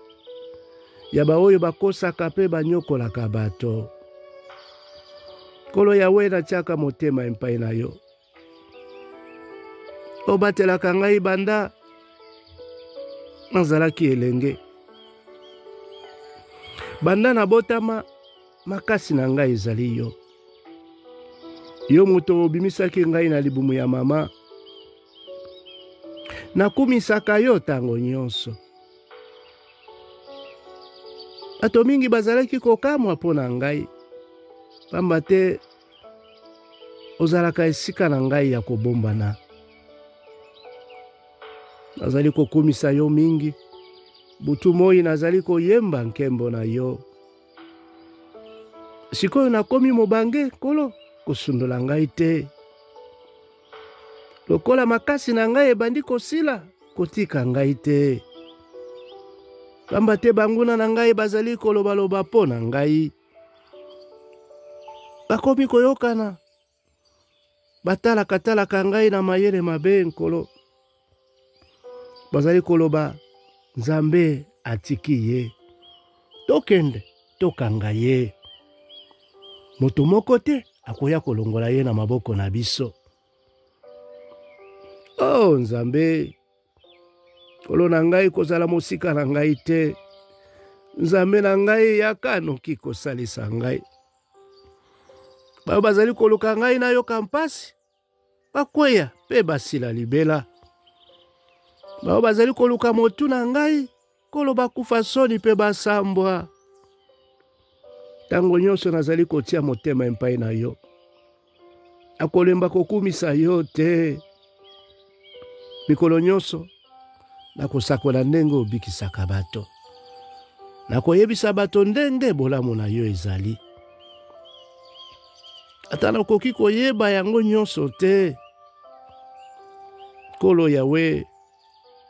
[SPEAKER 1] ya baoyo bakosaka pe banyokolaka bato. Nkolo Yawe natiaka motema mpai na yo, obatelaka ngai banda nazalaki elenge. Banda na botama, makasi na ngai ezali yo. Yo moto obimisaki ngai na libumu ya mama, nakumisaka yo tango nyonso. Bato mingi bazalaki kokamwa mpo na ngai, pamba te ozalaka esika na ngai ya kobombana. Nazali kokumisa yo mingi, butu moi nazali koyemba nkembo na yo. Sikoyo nakomi mobange nkolo, kosundola ngai te. Lokola makasi na ngai ebandi kosila, kotika ngai te. Pamba te banguna na ngai bazali kolobaloba po na ngai. Bakomi koyokana, batalaka ngai na mayele mabe nkolo. Bazali koloba, Nzambe atiki ye, tokende tokanga ye. Moto moko te akoya kolongola ye na maboko na biso. Oh Nzambe, kolo na ngai kozala mosika na ngai te. Nzambe na ngai yaka noki kosalisa ngai. Bayo bazali koluka ngai na yoka mpasi, bakweya pe basila libela. Bayo bazali koluka motu na ngai, kolo bakufa soni pe basambwa. Tango nyonso nazali kotia motema mpai na yo, akolemba kokumisa yo te. Mikolo nyonso nakosakola ndenge obikisaka bato, nakoyebisa bato ndenge bolamu na yo ezali. Ata nakoki koyeba yango nyonso te. Nkolo Yawe,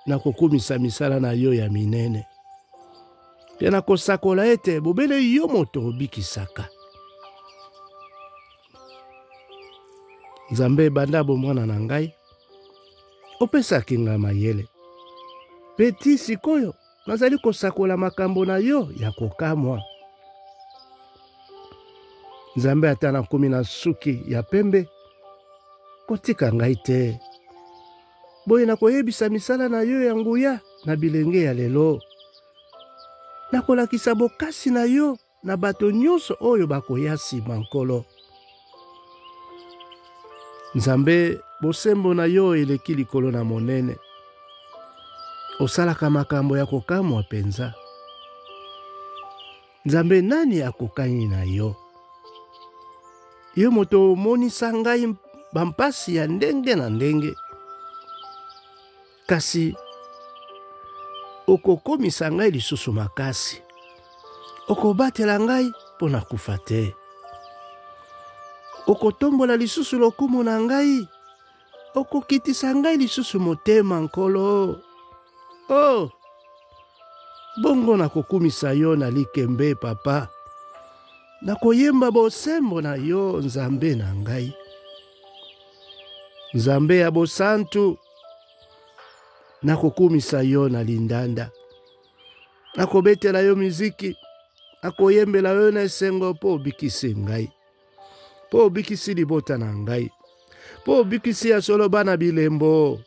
[SPEAKER 1] nakokumisa misala na yo ya minene, te nakosakola ete bobele yo moto obikisaka. Nzambe banda bomwana na ngai, opesaki nga mayele. Peti sikoyo nazali kosakola makambo na yo ya kokamwa. Nzambe ata nakomi na suki ya pembe, kotika ngai te. Boye nakoyebisa misala na yo ya nguya na bilenge ya lelo. Nakolakisa bokasi na yo na bato nyonso oyo bakoya nsima nkolo. Nzambe, bosembo na yo eleki likolo na monene. Osalaka makambo ya kokamwa penza. Nzambe, nani akokani na yo? Yo moto omonisa ngai bampasi ya ndenge na ndenge, kasi okokomisa ngai lisusu makasi. Okobatela ngai mpo na kufa te. Okotombola lisusu lokumu na ngai. Okokitisa ngai lisusu motema nkolo. Oh, bongo nakokumisa yo na likembe papa. Nakoyemba bosembo na yo Nzambe na ngai. Nzambe ya bosantu, nakokumisa yo na lindanda. akobetela yo miziki, akoyembela yo na esengo po obikisi ngai, po obikisi libota na ngai, po obikisi ya solo bana bilembo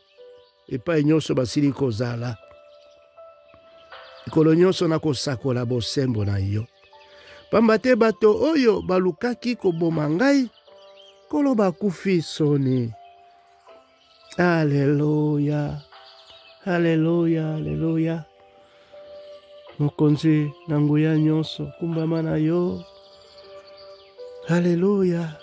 [SPEAKER 1] epai nyonso basili kozala. Ikolo nyonso nakosakola bosembo na yo. Pamba te bato oyo balukaki koboma ngai, kolo bakufi soni. Haleluya, haleluya, haleluya. Mokonzi na nguya nyonso kumbama na yo. Haleluya.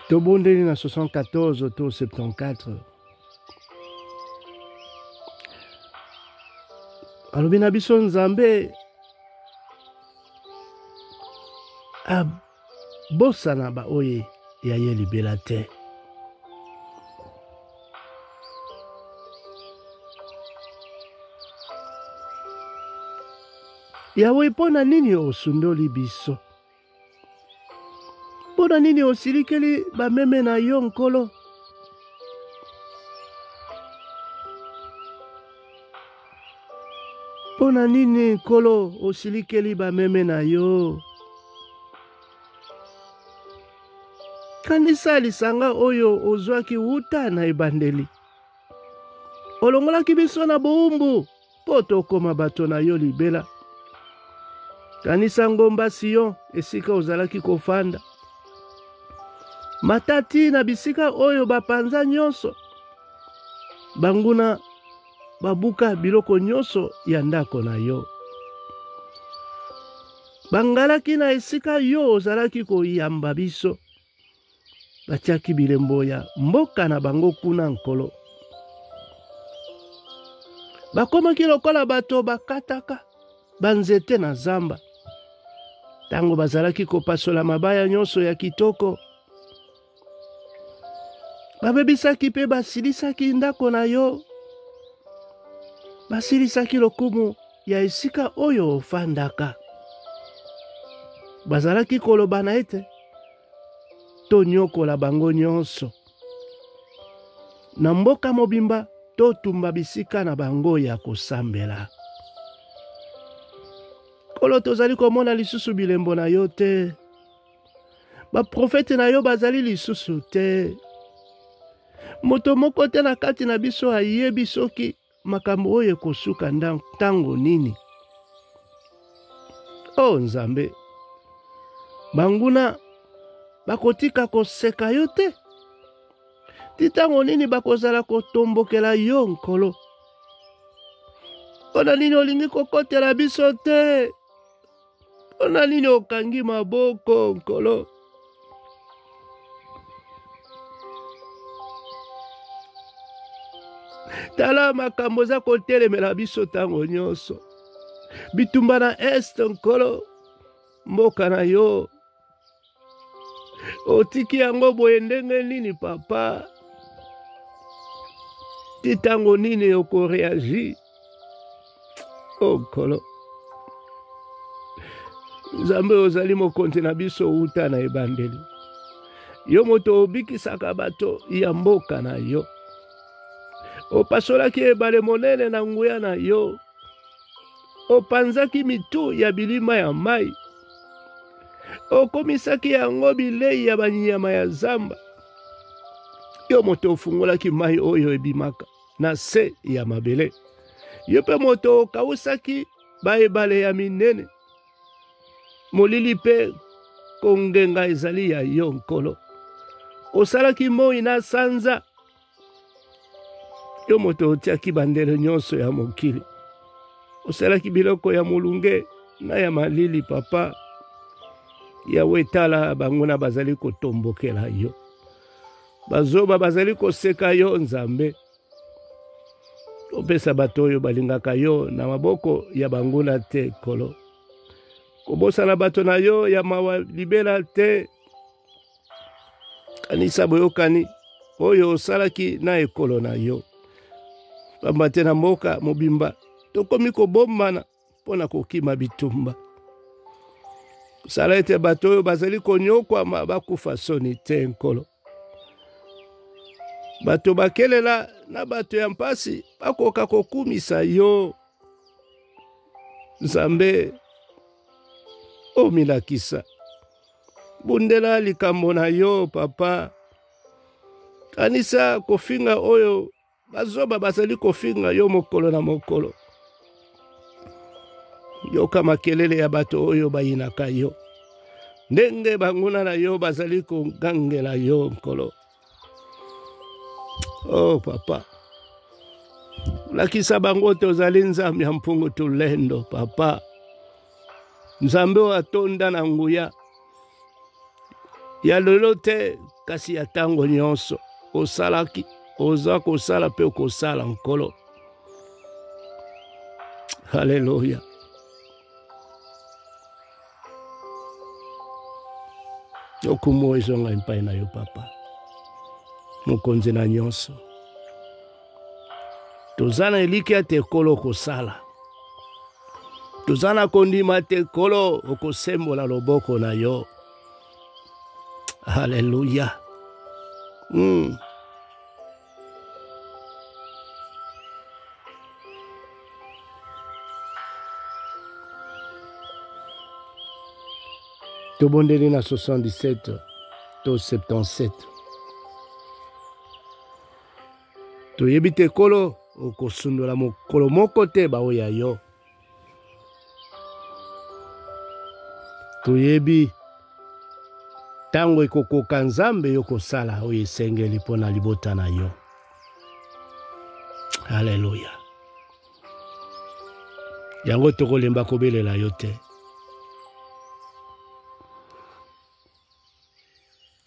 [SPEAKER 1] Tobondeli na 74 to 74. Alobi na biso Nzambe abosana ba oye ya ye libela te. Yawe pona nini osundoli biso? Pona nini osilikeli bameme na yo nkolo? Pona nini nkolo osilikeli bameme na yo? Kanisa lisanga oyo ozwaki wuta na ebandeli. Olongolaki biso na boumbu po tokoma bato na yo libela. Kanisa ngomba Sion esika ozalaki kofanda. Matati na bisika oyo bapanza nyonso. Banguna babuka biloko nyonso ya ndako na yo. Bangalaki na esika yo ozalaki koyamba biso. Batiaki bilembo ya mboka na bango kuna nkolo. Bakomaki lokola bato bakataka banzete na zamba. Tango bazalaki kopasola mabaya nyonso ya kitoko. Babebisaki pe basilisaki ndako na yo. Basilisaki lokumu ya esika oyo ofandaka. Bazalaki koloba na ete tonyokola bango nyonso. Na mboka mobimba totumba bisika na bango ya kosambela. Kolo tozali komona lisusu bilembo na yo te. Baprofete na yo bazali lisusu te. Moto moko te na kati na biso ayebi soki makambo oyo ekosuka ntango nini. O Nzambe, banguna bakotika koseka yo te. Titango nini bakozala kotombokela yo nkolo. Pona nini olingi kokotela biso te. Pona nini okangi maboko nkolo. Tala makambo za kotelemela biso tango nyonso. Bitumba na est nkolo. Mboka na yo. Otiki yango boye ndenge nini papa. Titango nini okoreagi. O nkolo. Nzambe ozali mokonzi na biso uta na ebandeli. Yo moto obikisaka bato ya mboka na yo. Opasolaki ebale monene na nguya na yo. Opanzaki mitu ya bilima ya mai. Okomisaki yango bilei ya banyama ya zamba. Yo moto ofungolaki mai oyo ebimaka na se ya mabele. Yo pe moto okausaki baebale ya minene. Molili pe kongenga ezali ya yo nkolo. Osalaki moi na sanza. Yo moto otiaki bandele nyonso ya mokili. Osalaki biloko ya molunge na ya malili papa. Yawe tala banguna bazali kotombokela yo. Bazoba bazali koseka yo Nzambe. Opesa bato oyo balingaka yo na maboko ya banguna te kolo. kobosana bato na yo ya mawa libela te. Kanisa boyokani oyo osalaki na ekolo na yo. Pamba te na mboka mobimba tokomi kobombana mpona kokima bitumba. Sala ete bato oyo bazali konyokwama bakufa soni te nkolo. Bato bakelela na bato ya mpasi bakoka kokumisa yo. Nzambe omilakisa. Bundela likambo na yo papa. Kanisa kofinga oyo bazoba bazali kofinga yo mokolo na mokolo. Yoka makelele ya bato oyo bayinaka yo. Ndenge banguna na yo bazali kogangela yo nkolo. Oh papa. Lakisa bango te ozali nzambe ya mpungu tulendo papa. Nzambe atonda na nguya. Ya lelo te kasi ya tango nyonso. Osalaki. Oza kosala pe kosala nkolo. Haleluya. Okumu ezonga mpai na yo papa. Mokonzi na nyonso. Tozana elike te kolo kosala. Tozana kondima te kolo okosembola loboko na yo. Haleluya. Tobondeli na 77 to 77. Toyebi te kolo okosundola mokolo moko te baoya yo. Toyebi tango ekokoka nzambe yo kosala oyo esengeli mpona libota na yo. Haleluya. Yango tokolemba kobelela yo te.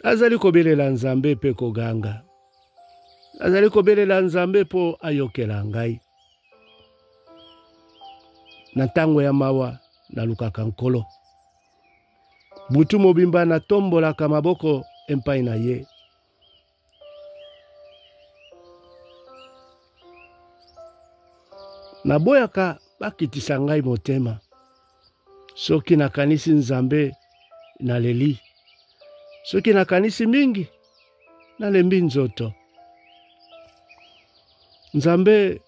[SPEAKER 1] Azali kobelela nzambe pe koganga. Azali kobelela nzambe po ayokela ngai. Na tango ya mawa na lukaka nkolo. Butu mobimba na tombolaka maboko empai na ye. Naboyaka bakitisa ngai motema. Soki nakanisi nzambe na leli. Soki nakanisi mingi nalembi nzoto. Nzambe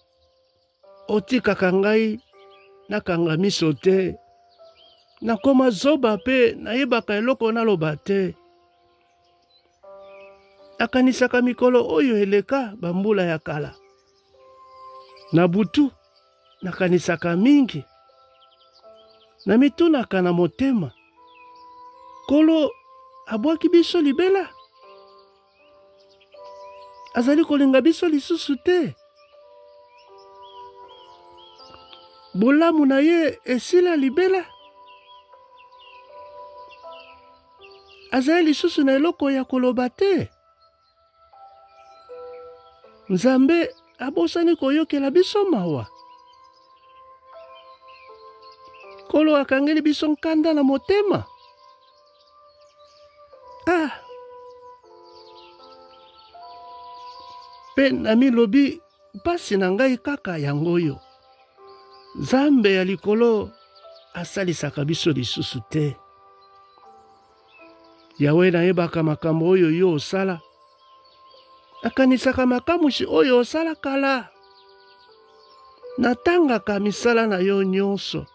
[SPEAKER 1] otikaka ngai nakanga miso te. Nakoma zoba pe nayebaka eloko naloba te. Nakanisaka mikolo oyo eleka bambula ya kala. Na butu nakanisaka mingi. Na mitunaka na motema. Kolo abwaki biso libela. Azali kolinga biso lisusu te. Bolamu na ye esila libela. Azali lisusu na eloko ya koloba te. Nzambe abosani koyokela biso mawa. Kolo akangeli biso nkanda na motema. Pe nami lobi pasi na ngai kaka yango yo. Nzambe ya likolo asalisaka biso lisusu te. Yawe nayebaka makambo oyo yo osala. Akanisaka makamushi oyo osala kala. Natangaka misala na yo nyonso.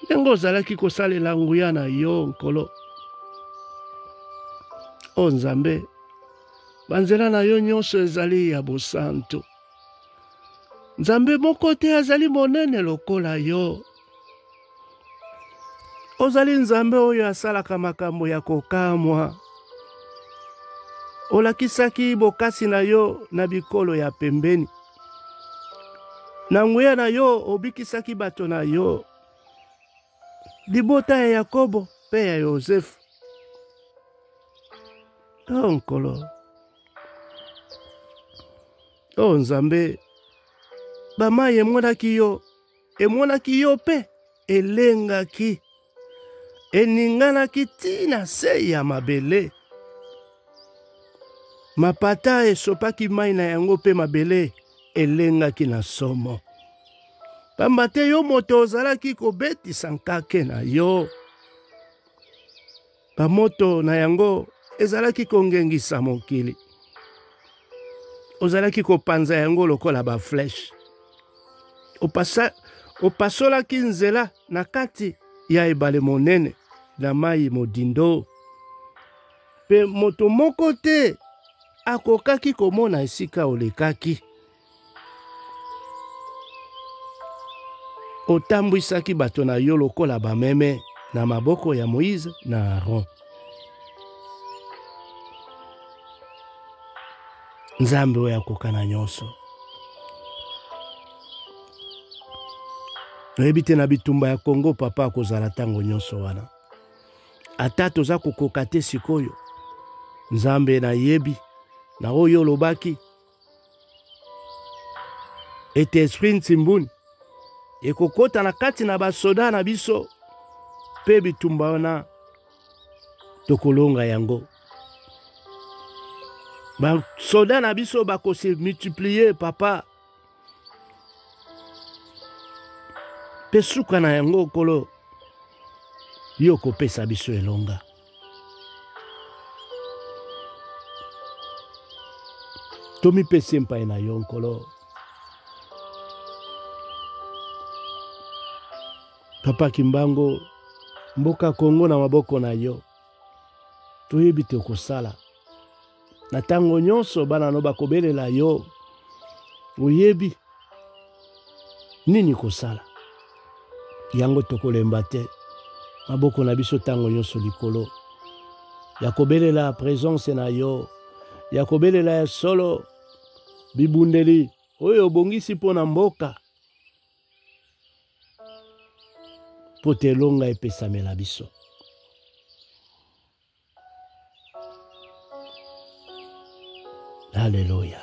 [SPEAKER 1] Ndenge ozalaki kosalela nguya na yo nkolo. O Nzambe, banzela na yo nyonso ezali ya bosantu. Nzambe moko te azali monene lokola yo. Ozali Nzambe oyo asalaka makambo ya kokamwa. Olakisaki bokasi na yo na bikolo ya pembeni. Na nguya na yo obikisaki bato na yo. Libota ya Yakobo pe ya Yosefu. Oh nkolo. Oh Nzambe. Bama emonaki yo pe elengaki eninganaki tina se ya mabele. Mapata esopaki mai na yango pe mabele elengaki na somo. Pamba te yo moto ozalaki kobetisa nkake na yo. Bamoto na yango ezalaki kongengisa mokili. Ozalaki kopanza yango lokola ba flèche. Opasolaki nzela na kati ya ebale monene na mai modindo. Pe moto moko te akokaki komona esika olekaki. Otambwisaki bato na yo lokola bameme na maboko ya Moïse na Aaron. Nzambe oyo akokana nyonso. Noyebi te na bitumba ya Kongo papa akozala tango nyonso wana. Ata toza kokoka te sikoyo. Nzambe na yebi na oyo lobaki. Ete esprit ntsimbuni ekokota na kati na basoda na biso. Pe bitumba wana tokolonga yango. Basoda na biso bakose multiplier papa. Pe suka na yango kolo yo kopesa biso elonga. Tomi pese mpai na yo nkolo. Papa Kimbango, mboka Kongo na maboko na yo. Toyebi te kosala. Na tango nyonso bana no bakobelela yo. Oyebi nini kosala. Yango tokolemba te. Maboko na biso tango nyonso likolo. Yakobelela présence na yo. Yakobelela ya solo. Bibundeli oyo bongisi pona mboka. Pote longa epesamela biso. Alléluia.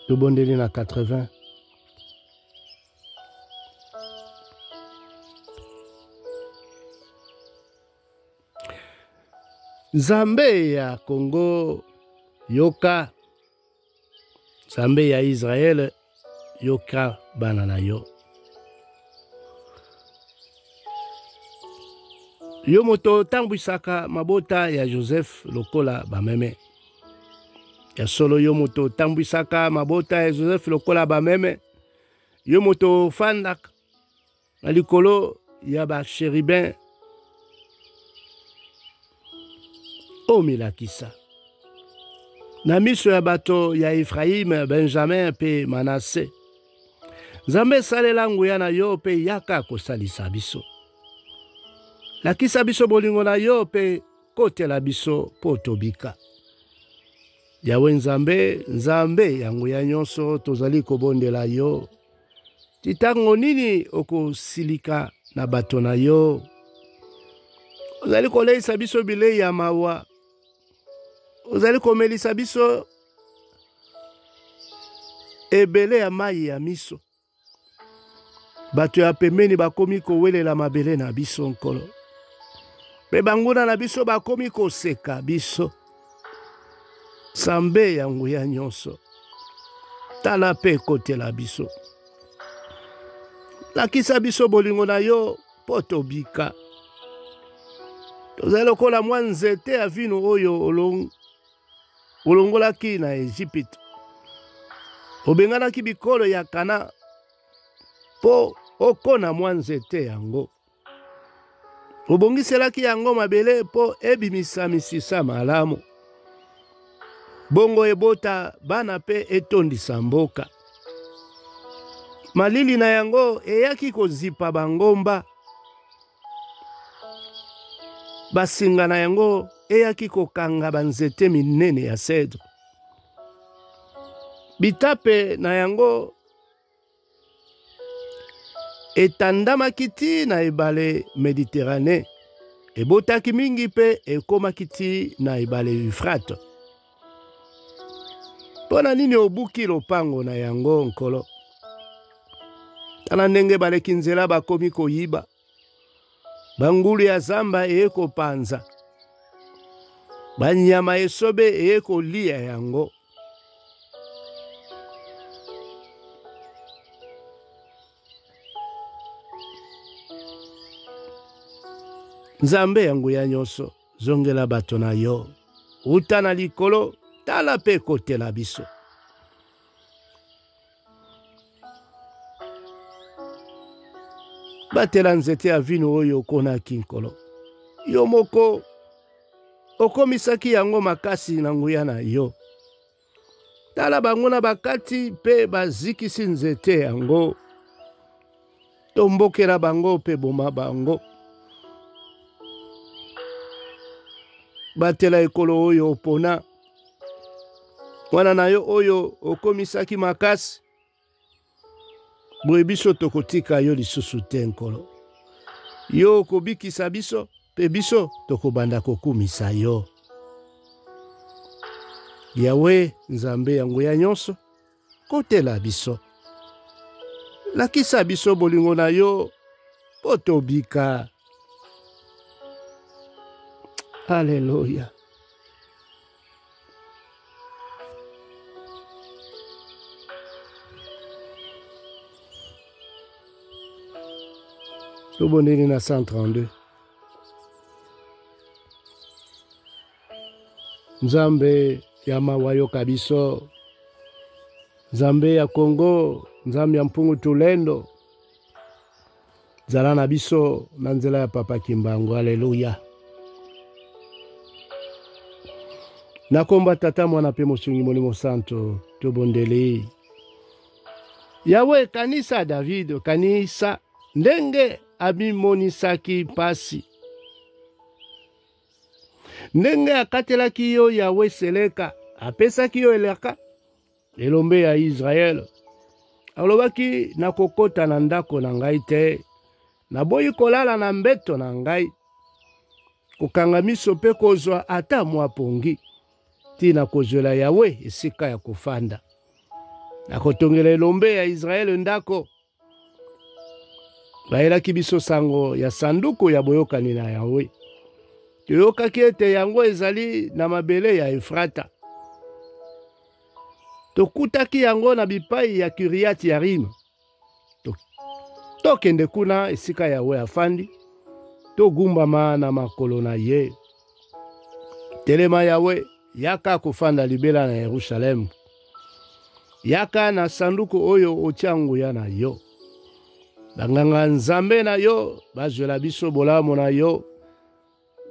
[SPEAKER 1] Tobondeli na 80. Nzambe ya Kongo yoka. Nzambe ya Israel yoka bana na yo. Yo moto tambwisaka mabota ya Joseph lokola bameme. Ya solo yo moto tambwisaka mabota ya Joseph lokola bameme. Yo moto fandak na likolo ya ba cherubin. Omilakisa. Na miso ya bato ya Ephraim, Benjamin pe Manasse. Nzambe salela nguya na yo pe yaka kosalisa biso. Lakisa biso bolingo na yo pe kotela biso po tobika. Yawe Nzambe yango ya nyonso tozali kobondela yo. Titango nini okosilika na bato na yo. Ozali koleisa biso bilei ya mawa. Ozali komelisa biso ebele ya mai ya miso. Bato ya pembeni bakomi kowelela mabele na biso nkolo. Pe banguna na biso bakomi koseka biso. Nzambe ya nguya nyonso. Tala pe kotela biso. Lakisa biso bolingo na yo po tobika. Tozali lokola mwa nzete ya vino oyo olongolaki na Egypte. Obenganaki bikolo ya Kana po okona mwa nzete yango. Obongiselaki yango mabele po ebimisa misisa malamu. Bongo ebota bana pe etondisa mboka. Malili na yango eyaki kozipa bangomba. Basinga na yango eyaki kokanga banzete minene ya cedre. Bitape na yango etandamaki ti na ebale Méditerranée. ebotaki mingi pe ekomaki ti na ebale Eufrate. Mpo na nini obuki lopango na yango nkolo? Tala ndenge baleki nzela bakomi koyiba, bangulu ya zamba eye kopanza, banyama esobe eye kolia yango. Nzambe yangu ya nyonso, zongela bato na yo, uta na likolo, tala pe kotela biso. Batela nzete ya vino oyo okonaki nkolo. Yo moko okomisaki yango makasi na nguya na yo. Tala bango na bakati pe bazikisi nzete yango. Tombokela bango pe boma bango. Batela ekolo oyo opona. Mwana na yo oyo okomisaki makasi. Boye biso tokotika yo lisusu te nkolo. Yo okobikisa biso, pe biso tokobanda kokumisa yo. Yawe nzambe yango ya nyonso, kotela biso. Lakisa biso bolingo na yo, po tobika. Haleluya. Toboneli na 132. Nzambe ya mawa yoka biso, Nzambe ya Kongo, Nzambe ya mpungu tulendo, zala na biso na nzela ya Papa Kimbangu. Haleluya. Nakomba tata mwana pe mosungi molimo santo, tobondeli. Yawe kanisa David, kanisa ndenge abimonisaki pasi. Ndenge akatelaki yo Yawe seleka, apesaki yo eleka, elombe ya Israel. Alobaki nakokota na ndako na ngai te, naboyi kolala na mbeto na ngai, kokanga miso pe kozwa ata mwa pongi, tina kozwela Yawe esika ya kofanda. Nakotongela elombe ya Israel ndako. Bayelaki biso sango ya sanduku ya boyokani na Yawe. Toyokaki ete yango ezali na mabele ya Efrata. Tokutaki yango na bipai ya Kiriati Yarim. Tokende kuna esika Yawe afandi. Togumbama na makolo na ye. Telema Yawe, yaka kofanda libela na Yerusalemu. Yaka na sanduku oyo otiangu ya na yo. Banganga nzambe na yo, bazwela biso bolamu na yo.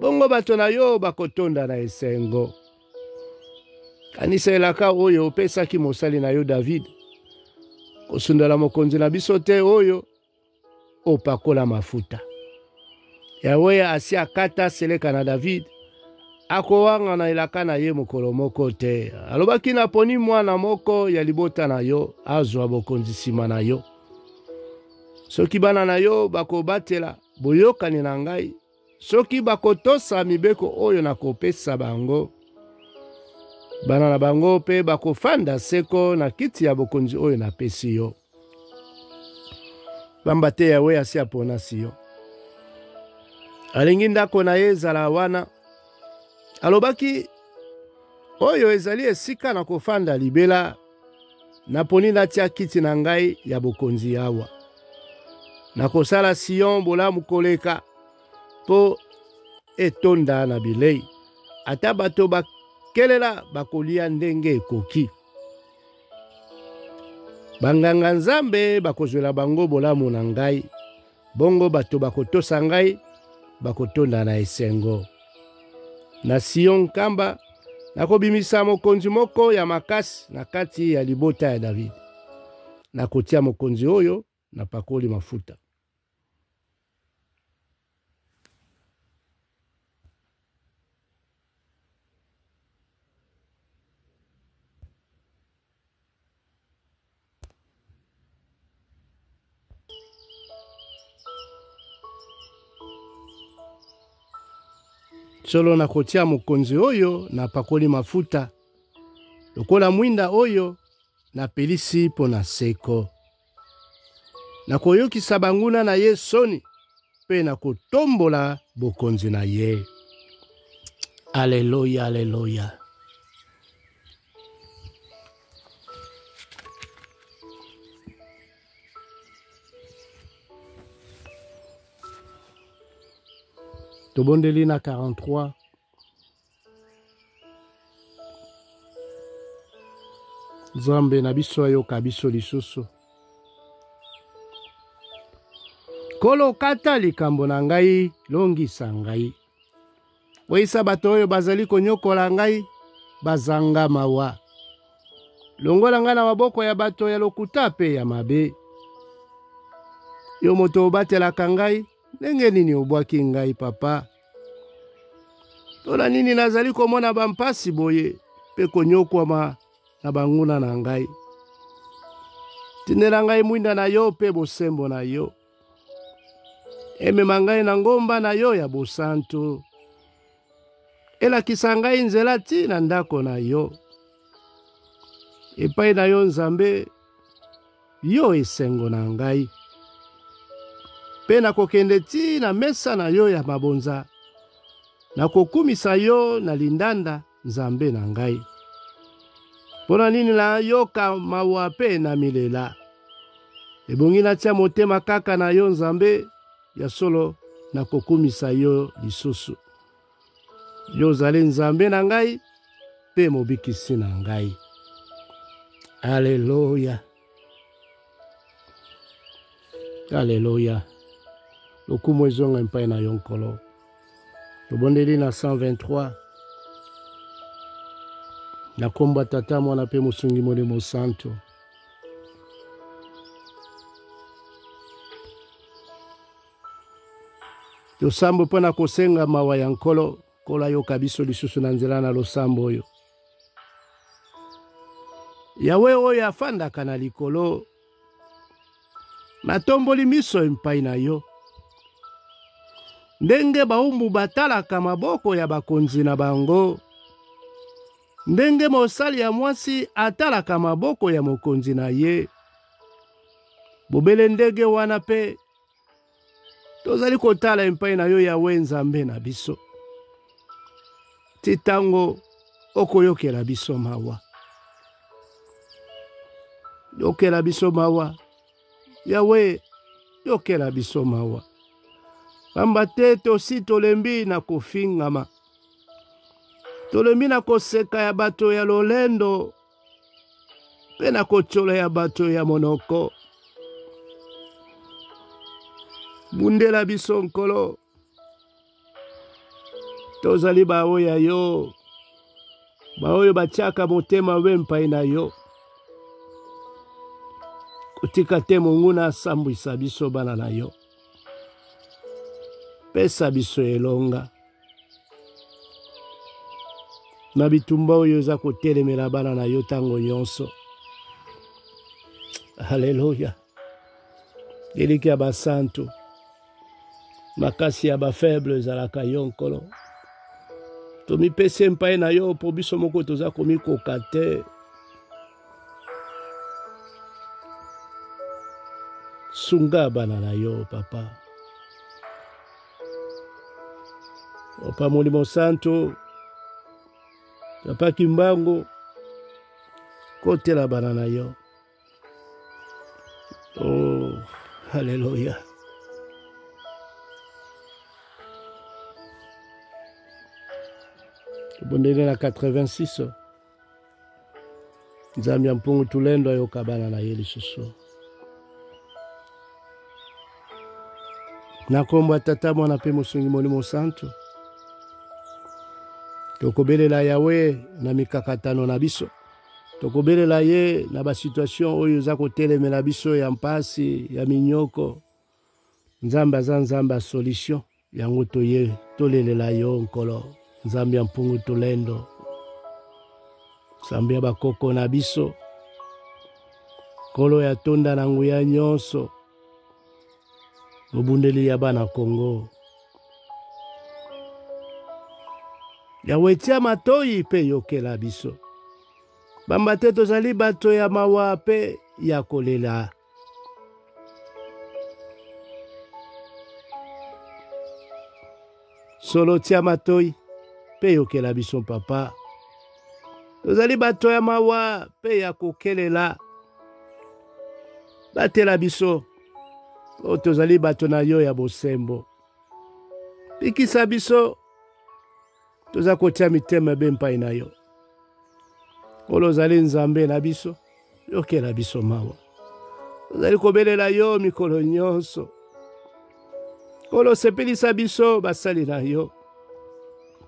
[SPEAKER 1] Bongo bato na yo bakotonda na esengo. Kanisa elaka oyo opesaki mosali na yo David. Kosundala mokonzi na biso te oyo opakola mafuta. Yawe asi akata seleka na David. Akowanga na elaka na ye mokolo moko te. Alobaki na poni mwana moko ya libota na yo, azwa bokonzi sima na yo. Soki bana na yo bakobatela boyokani na ngai, soki bakotosa mibeko oyo nakopesa bango, bana na bango pe bakofanda seko na kiti ya bokonzi oyo napesi yo. Bamba te Yawe asi aponasi yo. Alingi ndako na ye ezala wana. Alobaki oyo ezali esika na kofanda libela, naponi natia kiti na ngai ya bokonzi awa. Nakosala Sion bolamu koleka, po etonda na bilei. Ata bato bakelela bakolia ndenge ekoki. Banganga nzambe bakozwela bango bolamu na ngai. Bongo bato bakotosa ngai, bakotonda na esengo. Na Sion kamba, nakobimisa mokonzi moko ya makasi na kati ya libota ya David. Nakotia mokonzi oyo na pakoli mafuta. Solo na kotia mokonzi oyo na pakoli mafuta. Lokola mwinda oyo na pelisi po na seko. Na koyokisa banguna na ye soni pe na kotombola bokonzi na ye. Alléluia, alléluia. Tobondeli na 43. Nzambe na biso ayoka biso lisusu. Kolo kata likambo na ngai, longisa ngai. Weisa bato oyo bazali konyokola ngai, bazanga mawa. Longola ngai na maboko ya bato ya lokuta pe ya mabe. Yo moto obatelaka ngai, ndenge nini obwaki ngai papa? Tola nini nazali komona bampasi boye, pe konyokwama na banguna na ngai. Tindela ngai mwinda na yo pe bosembo na yo. Emema ngai na ngomba na yo ya bosantu. Elakisa ngai nzela ti na ndako na yo. Epai na yo Nzambe, yo esengo na ngai. Pe na kokende ti na mesa na yo ya mabonza. Na kokumisa yo na lindanda Nzambe na ngai. Pona nini na yoka mawa pe na milela. Ebongi na tia motema kaka na yo Nzambe, ya solo na kokumisa yo lisusu. Yo zali Nzambe na ngai, pe mobikisi na ngai. Alléluia. Alléluia. Lokumu ezonga mpai na yo nkolo. Tobondeli na 123. Na komba tata mwana pe musungi molimo santo. Yosambo pona kosenga mawa ya nkolo, kola yoka biso lisusu na nzela na losambo oyo. Yawe oyo afandaka na likolo, natomboli miso mpai na yo. Ndenge baumbu batalaka maboko ya bakonzi na bango, ndenge mosali ya mwasi atalaka maboko ya mokonzi na ye. Bobele ndege wana pe, tozali kotala mpai na yo Yawe Nzambe na biso. Titango okoyokela biso mawa. Yokela biso mawa. Yawe, yokela biso mawa. Pamba te tosi tolembi na kofingama. Tolembi na koseka ya bato ya lolendo. Pe na kochola ya bato ya monoko. Bundela biso nkolo. Tozali baoya yo. Baoyo bachaka motema we mpai na yo. Kutika te monguna sambwisa biso bana na yo. Pesa biso elonga. Na bitumba oyo za kotelemela bana na yo tango nyonso. Haleluya. Eliki ya basantu. Makasi ya bafaible ezalaka yo nkolo. Tomipese mpai na yo po biso moko toza komikoka te. Sunga bana na yo papa. Opa molimo santo. Papa Kimbango. Kotela bana na yo. Oh, haleluya. Bondele na 86. Nzambi ya mpungu tulendo ayoka bana na ye lisusu. Na kombo tata mwana pe musungi molimo santo. Tokobelela Yawe na mikakatano na biso. Tokobelela ye na ba situation oyo za kotelemela biso ya mpasi ya minyoko. Nzambe aza nzambe solution yango toye tolelela yo nkolo. Nzambe ya mpungu tulendo. Nzambe ya bakoko na biso. Kolo ya tonda na nguya nyonso. Mobundeli ya bana Kongo. Yawe tia matoi pe yokela biso. Bamba te tozali bato ya mawa pe ya kolela. Solo tia matoi pe yokela biso papa. Tozali bato ya mawa pe ya kokelela. Batela biso. O tozali bato na yo ya bosembo. Pikisa biso. Toza kotia mitema bempai na yo. Olo zali nzambe na biso. Yokela biso mawa. Tozali kobelela yo mikolo nyonso. Olo sepelisa biso basali na yo.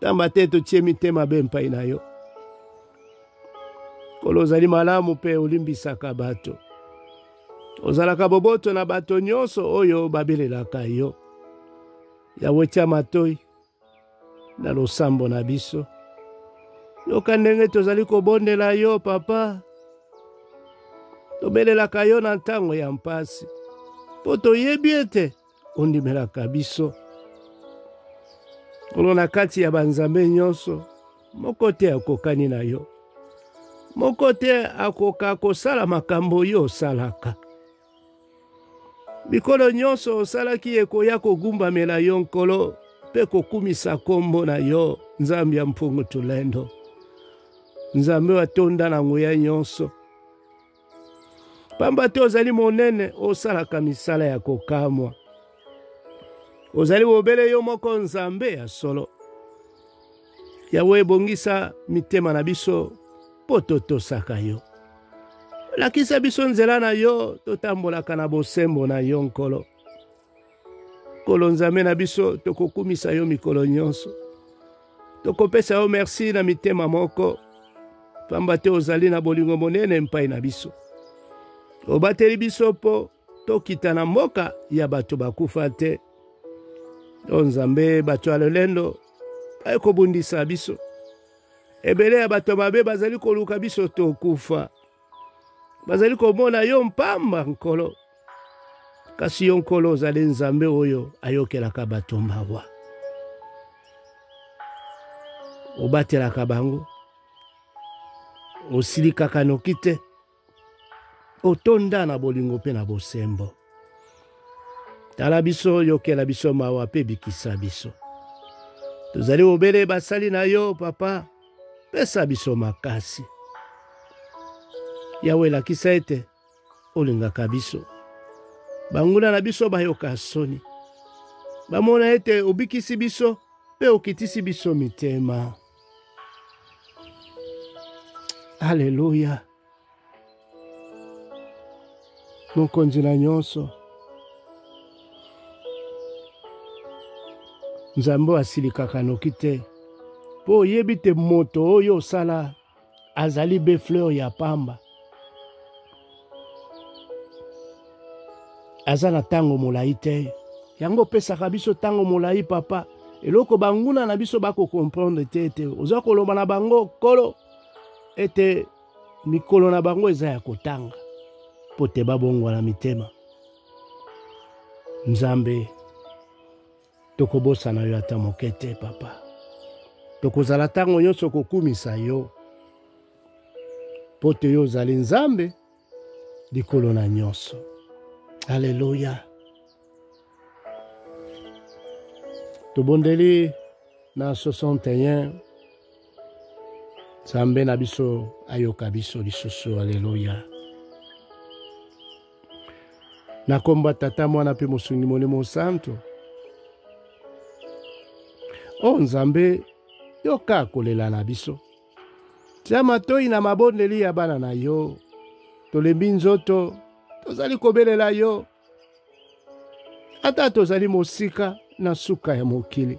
[SPEAKER 1] Tamba te totie mitema bempai na yo. Olo zali malamu pe olimbisaka bato. Ozalaka boboto na bato nyonso oyo babelelaka yo. Yawe tia matoi na losambo na biso. Yoka ndenge tozali kobondela yo papa. Tobelelaka yo na ntango ya mpasi. Po toyebi ete ondimelaka biso. Olo na kati ya banzambe nyonso moko te akokani na yo. Moko te akoka kosala makambo yo osalaka. Bikolo nyonso osalaki ekoya kogumbamela yo nkolo pe kokumisa kombo na yo nzambe ya mpungu tulendo. Nzambe watonda na nguya nyonso. Pamba te ozali monene osalaka misala ya kokamwa. Ozali obele yo moko nzambe ya solo. Yawe bongisa mitema na biso po totosaka yo. Lakisa biso nzela na yo totambolaka na bosembo na yo nkolo. Kolo nzambe na biso tokokumisa yo mikolo nyonso. Tokopesa yo merci na mitema moko. Pamba te ozali na bolingo monene mpai na biso. Obateli biso po tokita na mboka ya bato bakufa te. O nzambe bato ya lolendo ekobundisa biso. Ebele ya bato mabe bazali koluka biso tokufa. Bazali komona yo mpamba nkolo. Kasi yo nkolo ozali nzambe oyo ayokelaka bato mawa. Obatelaka bango. Osilikaka noki te. Otonda na bolingo pe na bosembo. Tala biso yokela biso mawa pe bikisa biso. Tozali obele basali na yo papa. Pesa biso makasi. Yawe lakisa ete olingaka biso. Banguna na biso bayoka soni. Bamona ete obikisi biso pe okitisi biso mitema. Haleluya. Mokonzi na nyonso. Nzambe asilikaka noki te. Po oyebi te moto oyo osala azali be fleur ya pamba. Aza na tango molai te. Yango pesaka biso tango molai papa. Eloko banguna na biso bako comprendre te ete. Oza koloba na bango kolo. Ete mikolo na bango eza ya kotanga. Po te babongwa na mitema. Nzambe. Tokobosa na yo ata moke te papa. Tokozala tango nyonso kokumisa yo. Po te yo ozali nzambe. Likolo na nyonso. Haleluya. Tobondeli na 61. Nzambe na biso ayoka biso lisusu. Haleluya. Na komba tata mwana pe mosungi molimo santo. O nzambe yoka kolela na biso. Tia matoi na mabondeli ya bana na yo. Tolembi nzoto. Tozali kobelela yo. Ata tozali mosika na suka ya mokili.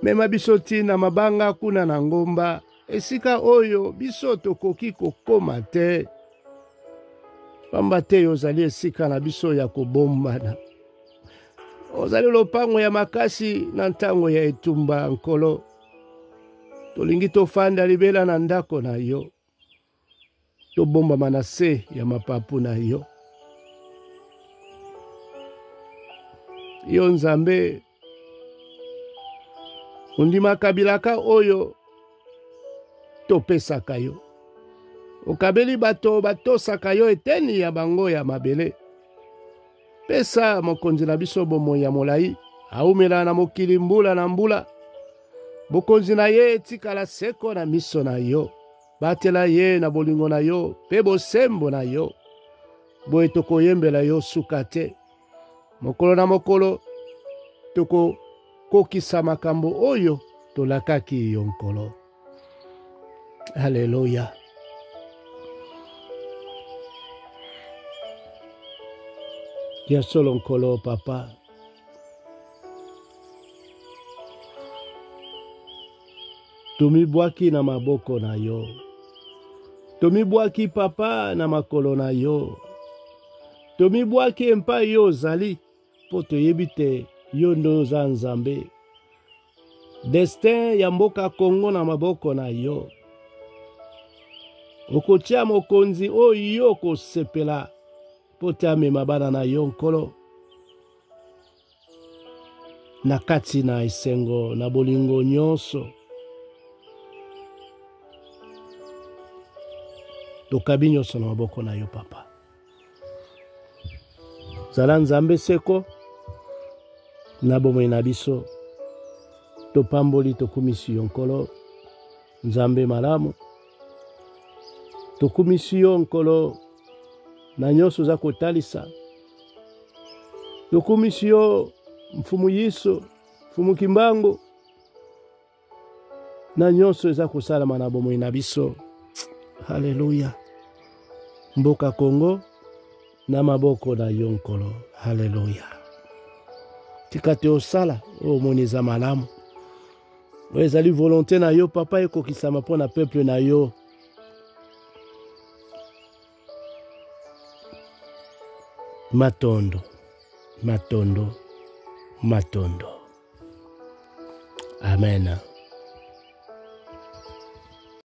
[SPEAKER 1] Mema biso tina mabanga kuna na ngomba. Esika oyo biso tokoki kokoma te. Pamba te ozali esika na biso ya kobombana. Ozali lopango ya makasi na ntango ya etumba nkolo. Tolingi tofanda libela na ndako na yo. Tobomba manase ya mapapu na yo. Yo nzambe undimaka bilaka oyo topesaka yo. Okabeli bato batosaka yo eteni ya bango ya mabele. Pesa mokonzi na biso bomoi ya molai, aumela na mokili mbula na mbula. Bokonzi na ye etikala seko na miso na yo. Batela ye na bolingo na yo, pe bosembo na yo. Boye tokoyembela yo suka te. Mokolo na mokolo, toko kokisa makambo oyo tolakaki yo nkolo. Haleluya. Ya solo nkolo papa. Tumibwaki na maboko na yo. Tumibwaki papa na makolo na yo. Tumibwaki empa yo zali. Po toyebite yo ndo za Nzambe. Destin ya mboka Kongo na maboko na yo. Okotia mokonzi oyo kosepela. Po tame mabana na yo nkolo. Na kati na esengo na bolingo nyonso. Tokabi nyonso na maboko na yo papa. Zala Nzambe seko. Na bomoi na biso. Topamboli tokumisi yo nkolo. Nzambe malamu. Tokumisi yo nkolo. Na nyonso za kotalisa. Tokumisi yo mfumu Yiso. Mfumu Kimbango. Na nyonso za kosalama na bomoi na biso. Haleluya. Mboka Kongo na maboko na yo nkolo. Haleluya. Tikate osala o moniza malamu. Ezali volonté na yo papa ekokisama mpo na peuple na yo. Matondo. Matondo. Matondo. Amen.